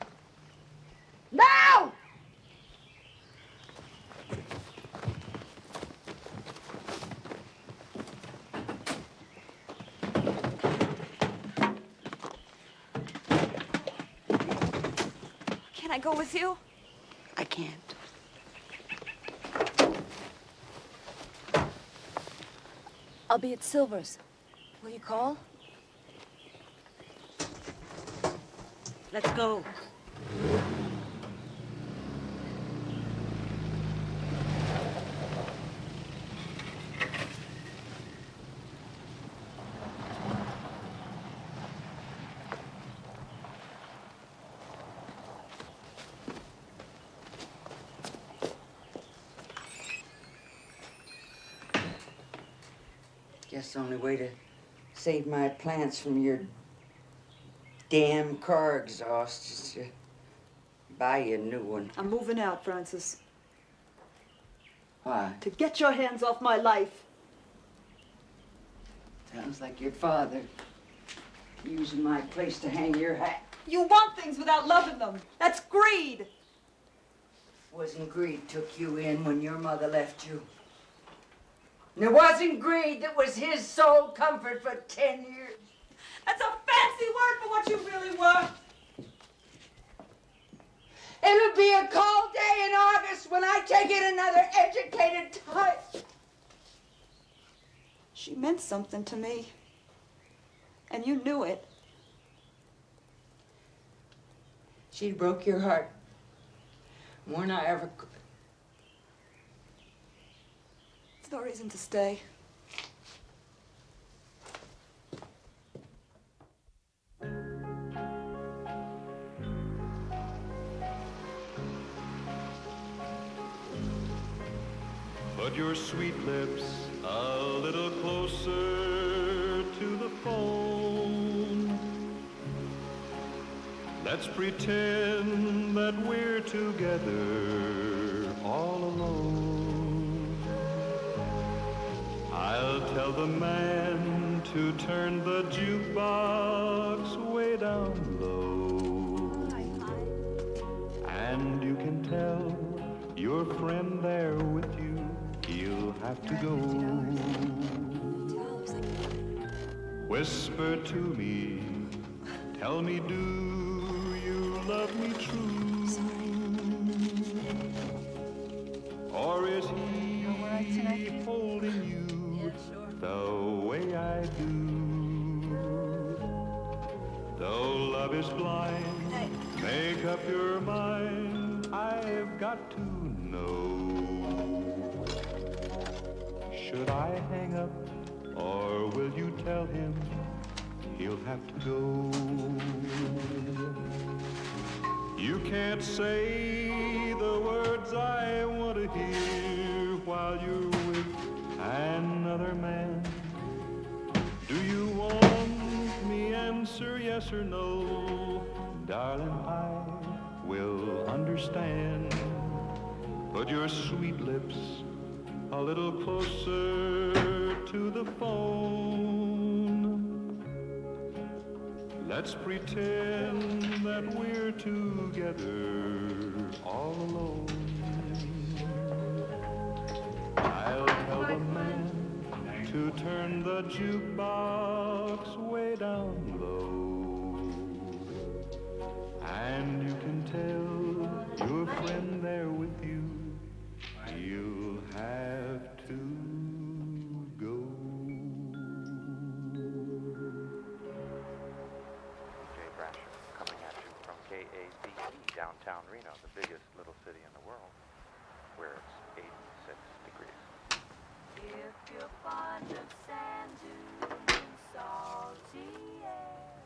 Now! Can I go with you? I can't. I'll be at Silver's. Will you call? Let's go. Guess the only way to save my plants from your damn car exhaust is to buy you a new one. I'm moving out, Francis. Why? To get your hands off my life. Sounds like your father using my place to hang your hat. You want things without loving them. That's greed. Wasn't greed took you in when your mother left you. And it wasn't greed that was his sole comfort for 10 years. That's a fancy word for what you really were. It'll be a cold day in August when I take in another educated type. She meant something to me. And you knew it. She broke your heart more than I ever could. It's no reason to stay. Put your sweet lips a little closer to the phone. Let's pretend that we're together all alone. I'll tell the man to turn the jukebox way down low. And you can tell your friend there with you, he'll have to go. Whisper to me, tell me, do you love me true? Or is he holding you the way I do? Though love is blind, make up your mind, I've got to know. Should I hang up, or will you tell him he'll have to go? You can't say the words I want to hear while you're with another man. Do you want me answer yes or no? Darling, I will understand. Put your sweet lips a little closer to the phone. Let's pretend that we're together all alone. I'll tell the man to turn the jukebox way down low. And you can tell your friend there with you, you'll have to go. Jay Brasher coming at you from KACE, downtown Reno, the biggest little city in the world, where it's 86 degrees. If you're fond of sand dunes and salty air,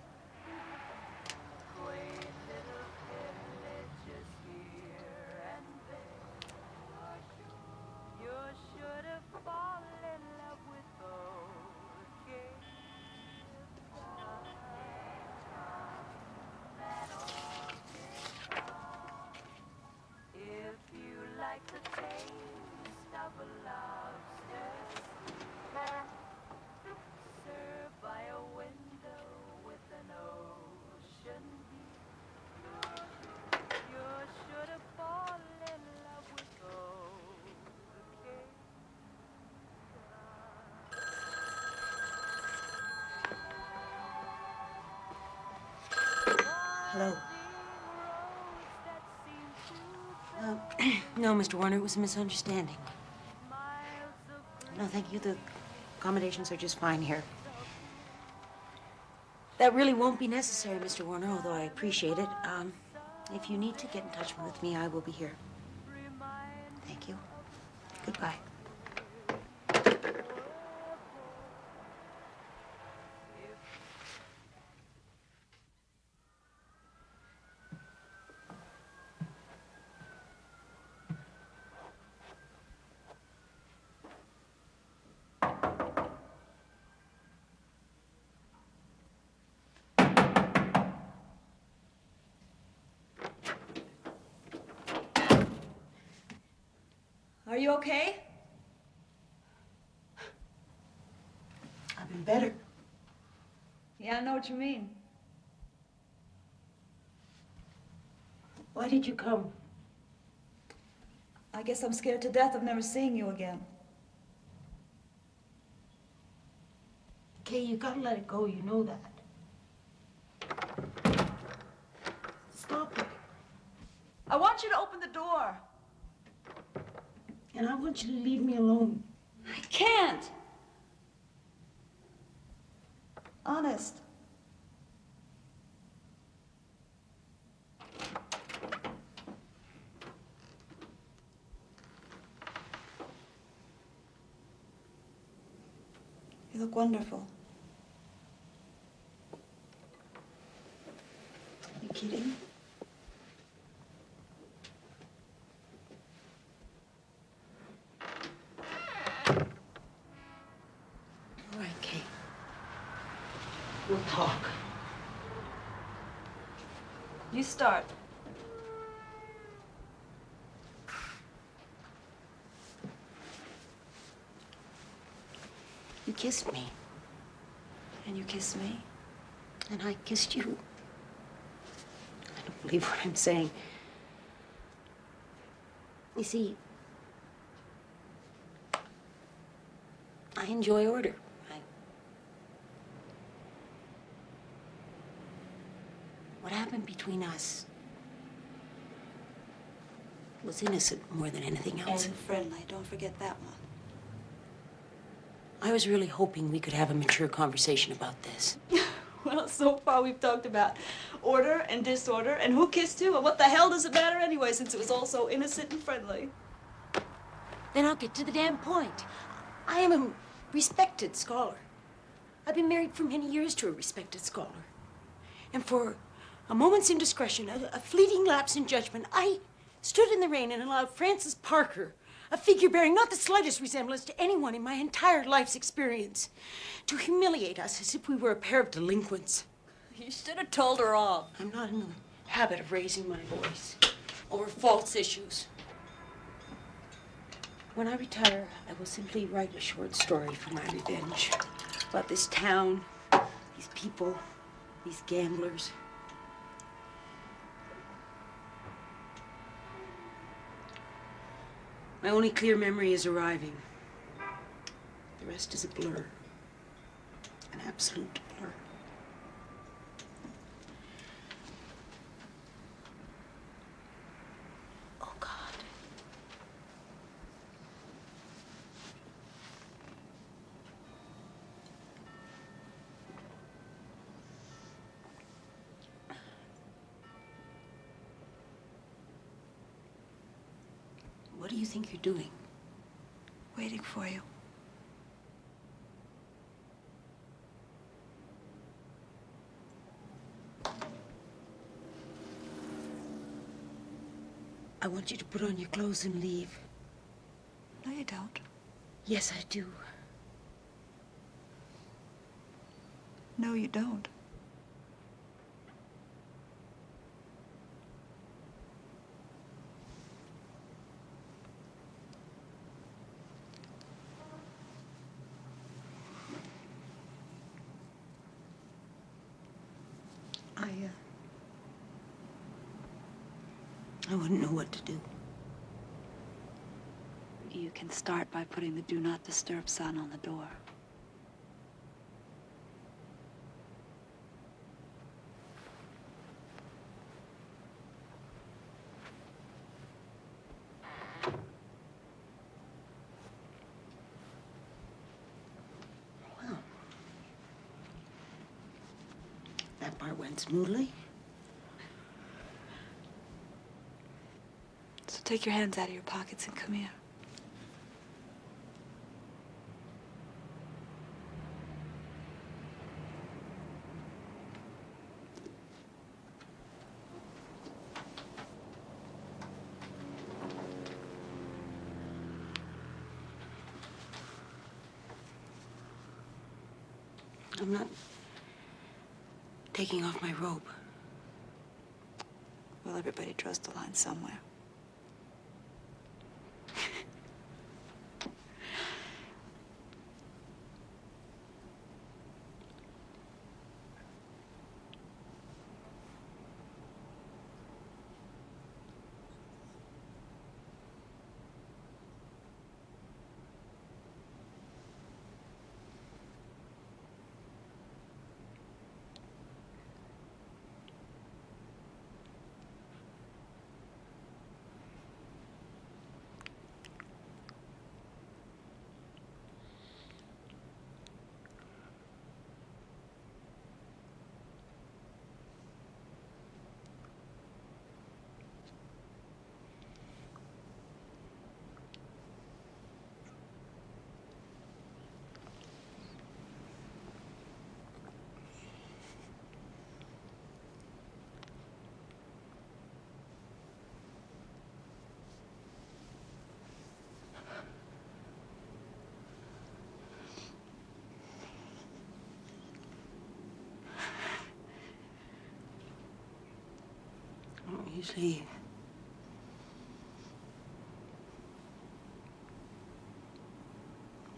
quaint little villages here and there, you're sure to fall in love with old Cape Town. That old Cape Town. If you like the taste of a lobster served by a window with an ocean view, you're sure to fall in love with old Cape Hello. No, Mr. Warner, it was a misunderstanding. No, thank you. The accommodations are just fine here. That really won't be necessary, Mr. Warner, although I appreciate it. If you need to get in touch with me, I will be here. Thank you. Goodbye. Are you okay? I've been better. Yeah, I know what you mean. Why did you come? I guess I'm scared to death of never seeing you again. Kay, you gotta let it go. You know that. Stop it. I want you to open the door. And I want you to leave me alone. I can't. Honest. You look wonderful. You kidding? All right, Kate. We'll talk. You start. You kissed me. And you kissed me. And I kissed you. I don't believe what I'm saying. You see, I enjoy order. What happened between us was innocent more than anything else. And friendly. Don't forget that one. I was really hoping we could have a mature conversation about this. Well, so far we've talked about order and disorder and who kissed who and what the hell does it matter anyway since it was all so innocent and friendly. Then I'll get to the damn point. I am a respected scholar. I've been married for many years to a respected scholar. And for a moment's indiscretion, a fleeting lapse in judgment, I stood in the rain and allowed Francis Parker, a figure bearing not the slightest resemblance to anyone in my entire life's experience, to humiliate us as if we were a pair of delinquents. You should have told her all. I'm not in the habit of raising my voice over false issues. When I retire, I will simply write a short story for my revenge about this town, these people, These gamblers. My only clear memory is arriving. The rest is a blur. An absolute blur. Oh, God. What do you think you're doing? Waiting for you. I want you to put on your clothes and leave. No, you don't. Yes, I do. No, you don't. I wouldn't know what to do. You can start by putting the do not disturb sign on the door. Well, that part went smoothly. So take your hands out of your pockets and come here. I'm not taking off my robe. Well, everybody draws the line somewhere. I don't usually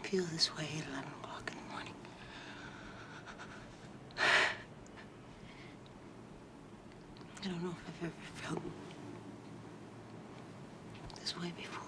feel this way at 11 o'clock in the morning. I don't know if I've ever felt this way before.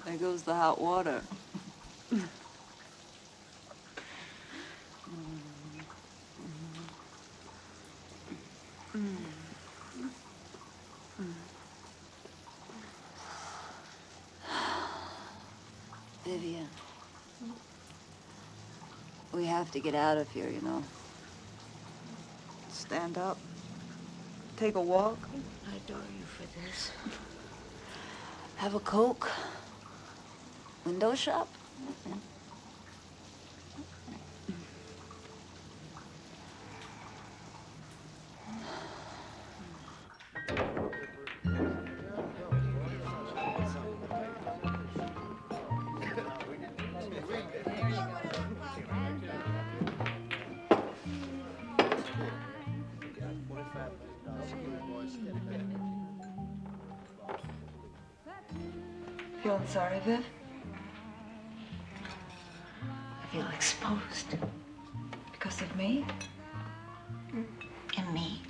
There goes the hot water. Vivian, we have to get out of here, you know. Stand up. Take a walk. I adore you for this. Have a Coke. Window shop. Feeling sorry, Viv? I feel exposed. Because of me? And me.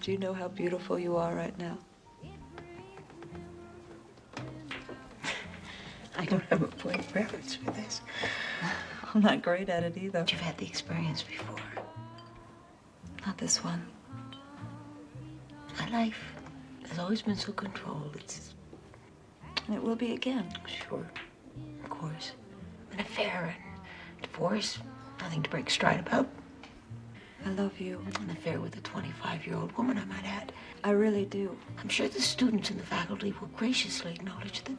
Do you know how beautiful you are right now? I don't have a point of reference for this. I'm not great at it either. But you've had the experience before. Not this one. My life has always been so controlled. And it will be again. Sure. Of course. An affair and divorce. Nothing to break stride about. I love you. An affair with a 25-year-old woman, I might add. I really do. I'm sure the students and the faculty will graciously acknowledge that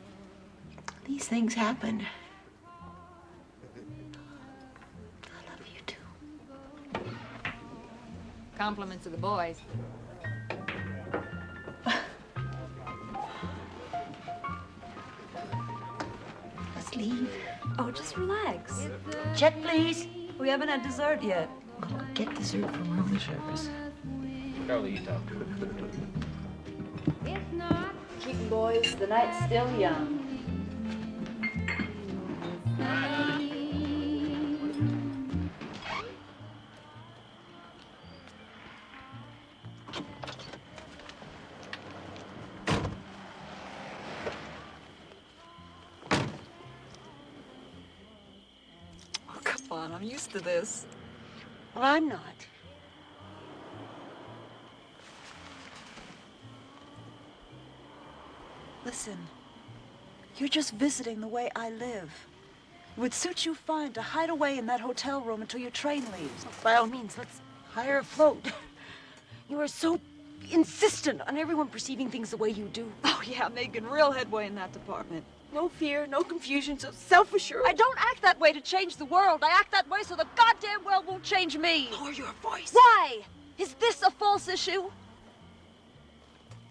these things happen. I love you too. Compliments to the boys. Let's leave. Oh, just relax. Check, please. We haven't had dessert yet. I'll get dessert from room service. Charlie, you talk to it. Keep boys, the night's still young. Oh, come on, I'm used to this. Well, I'm not. Listen, you're just visiting the way I live. It would suit you fine to hide away in that hotel room until your train leaves. By all means, let's hire a float. You are so insistent on everyone perceiving things the way you do. Oh, yeah, making real headway in that department. No fear, no confusion, so self-assured. I don't act that way to change the world. I act that way so the goddamn world won't change me. Lower your voice. Why? Is this a false issue?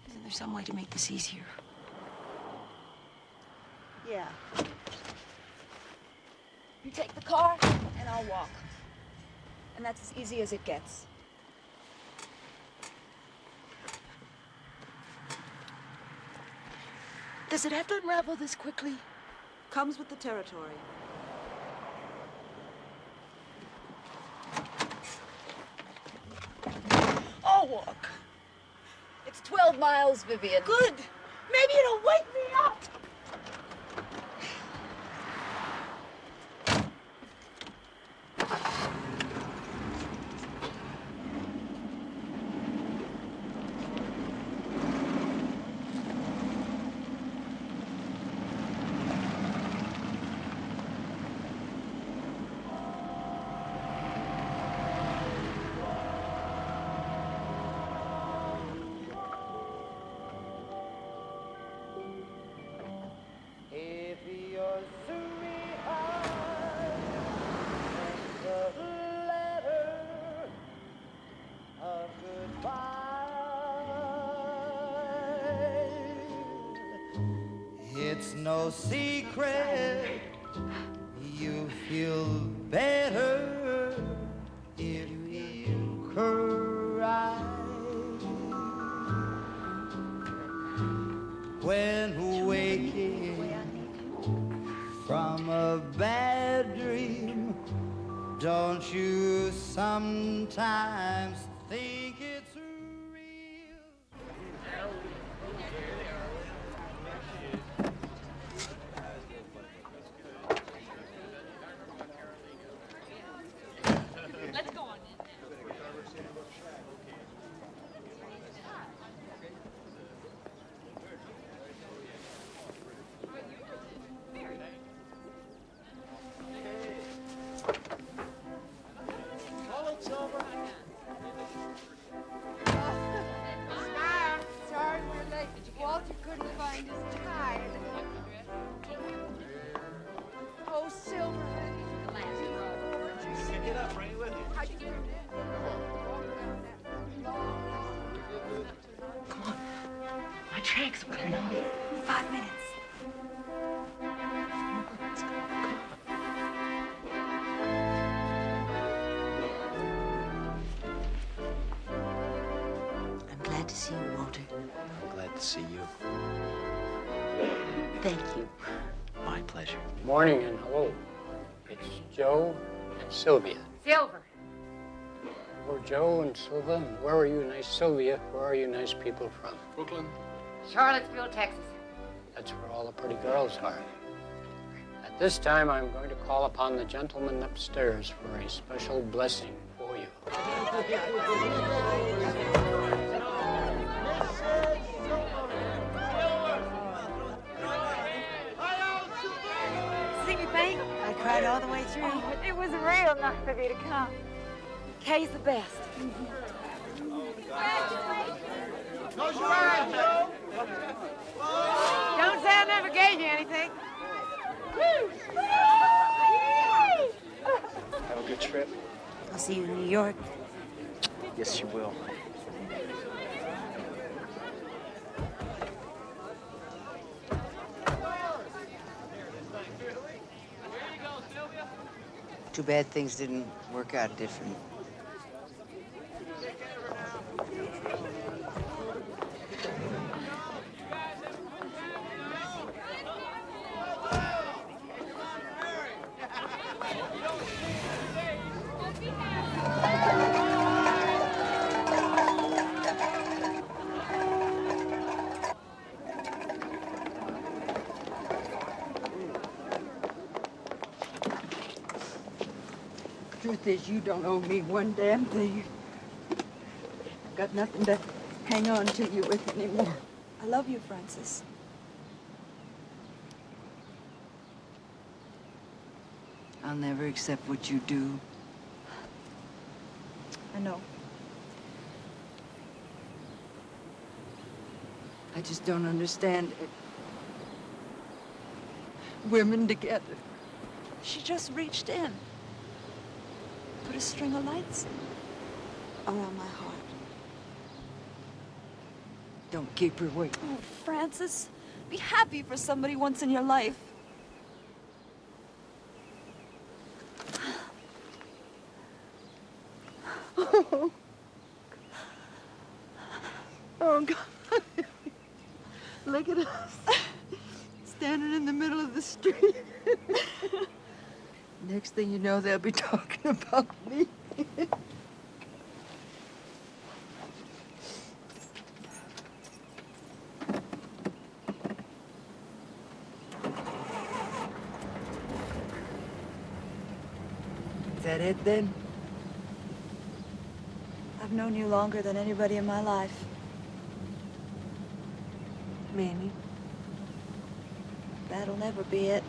Isn't there some way to make this easier? Yeah. You take the car, and I'll walk. And that's as easy as it gets. Does it have to unravel this quickly? Comes with the territory. I'll walk. It's 12 miles, Vivian. Good. Maybe it'll wake me up. no secret. You feel better if you cry. When waking from a bad dream, don't you sometimes think it's real? Let's go on. Sorry we're late. Walter couldn't find his tie. Oh, Silver. Pick it up, bring it with you. How'd you get it? Come on. My track's running off. 5 minutes. I'm glad to see you, Walter. I'm glad to see you. Thank you. My pleasure. Morning and hello. It's Joe and Sylvia. Silver. Hello, Joe and Sylvia. Where are you nice Sylvia? Where are you nice people from? Brooklyn. Charlottesville, Texas. That's where all the pretty girls are. At this time, I'm going to call upon the gentleman upstairs for a special blessing for you. See me paint? I cried all the way through. Oh, it was real nice of you to come. Kay's the best. Close your eyes, Joe. Don't say I never gave you anything. Have a good trip. I'll see you in New York. Yes, you will. Too bad things didn't work out different. Truth is, you don't owe me one damn thing. I've got nothing to hang on to you with anymore. I love you, Francis. I'll never accept what you do. I know. I just don't understand it. Women together. She just reached in. Put a string of lights around my heart. Don't keep her waiting. Oh, Francis, be happy for somebody once in your life. Oh, God. Look at us. Standing in the middle of the street. Next thing you know, they'll be talking about me. Is that it, then? I've known you longer than anybody in my life. Mamie? That'll never be it.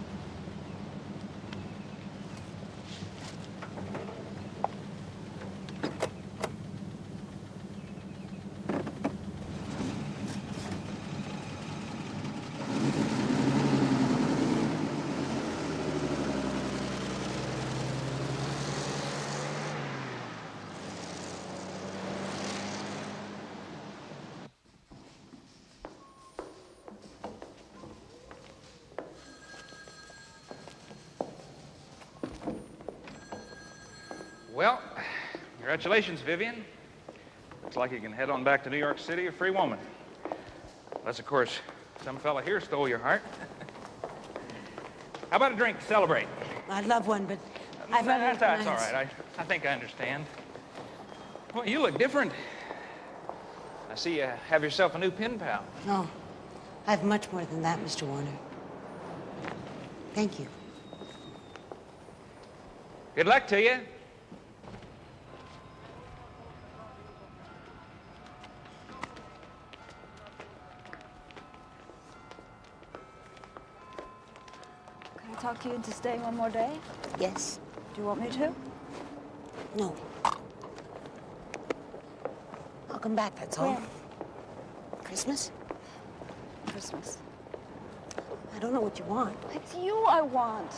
Well, congratulations, Vivian. Looks like you can head on back to New York City a free woman. Unless, of course, some fella here stole your heart. How about a drink to celebrate? I'd love one, but I'd rather... That's all right. I think I understand. Well, you look different. I see you have yourself a new pen pal. No, I have much more than that, Mr. Warner. Thank you. Good luck to you. Can I talk to you into staying one more day? Yes. Do you want me to? No. I'll come back, that's all. When? Christmas? Christmas. I don't know what you want. It's you I want.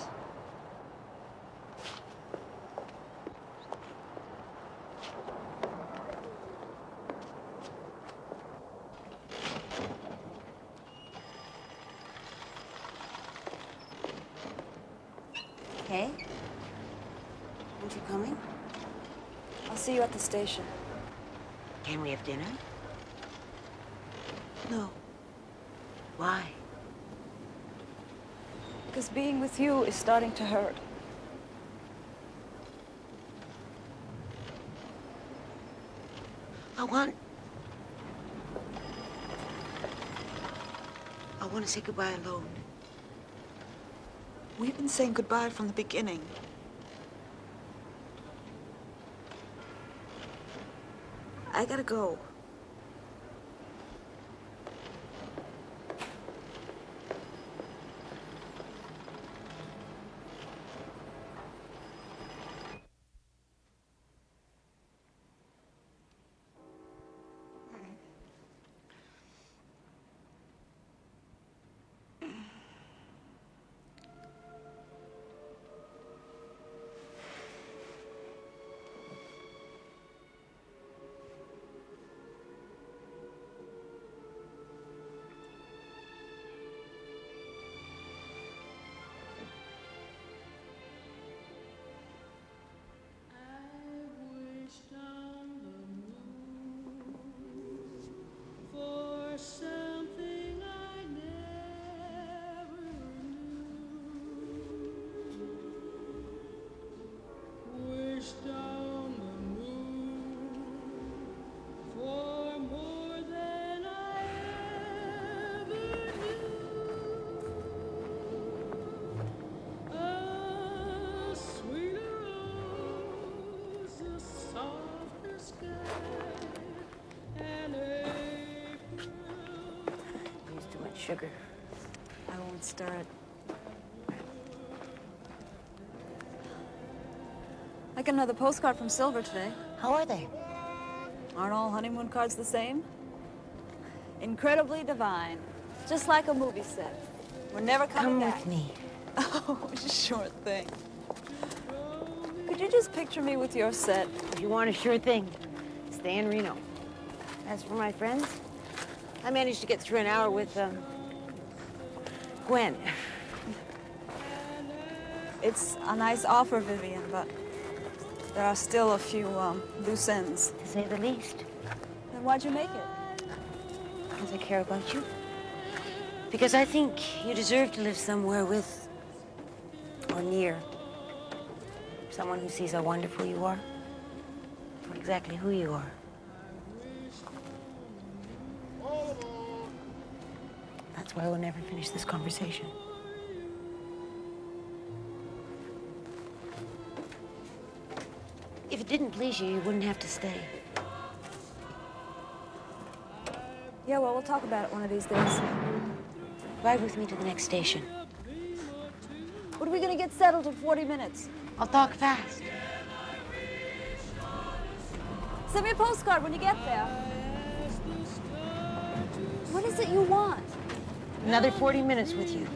Hey? Aren't you coming? I'll see you at the station. Can we have dinner? No. Why? Because being with you is starting to hurt. I want to say goodbye alone. We've been saying goodbye from the beginning. I gotta go. Sugar. I won't stir it. I got another postcard from Silver today. How are they? Aren't all honeymoon cards the same? Incredibly divine. Just like a movie set. We're never coming back. Come with me. Oh, sure thing. Could you just picture me with your set? If you want a sure thing, stay in Reno. As for my friends, I managed to get through an hour with, Gwen. It's a nice offer, Vivian, but there are still a few, loose ends. To say the least. Then why'd you make it? Because I care about you. Because I think you deserve to live somewhere with, or near, someone who sees how wonderful you are, for exactly who you are. That's why we'll never finish this conversation. If it didn't please you, you wouldn't have to stay. Yeah, well, we'll talk about it one of these days. Ride with me to the next station. What are we gonna get settled in 40 minutes? I'll talk fast. Send me a postcard when you get there. What is it you want? Another 40 minutes with you.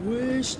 Wished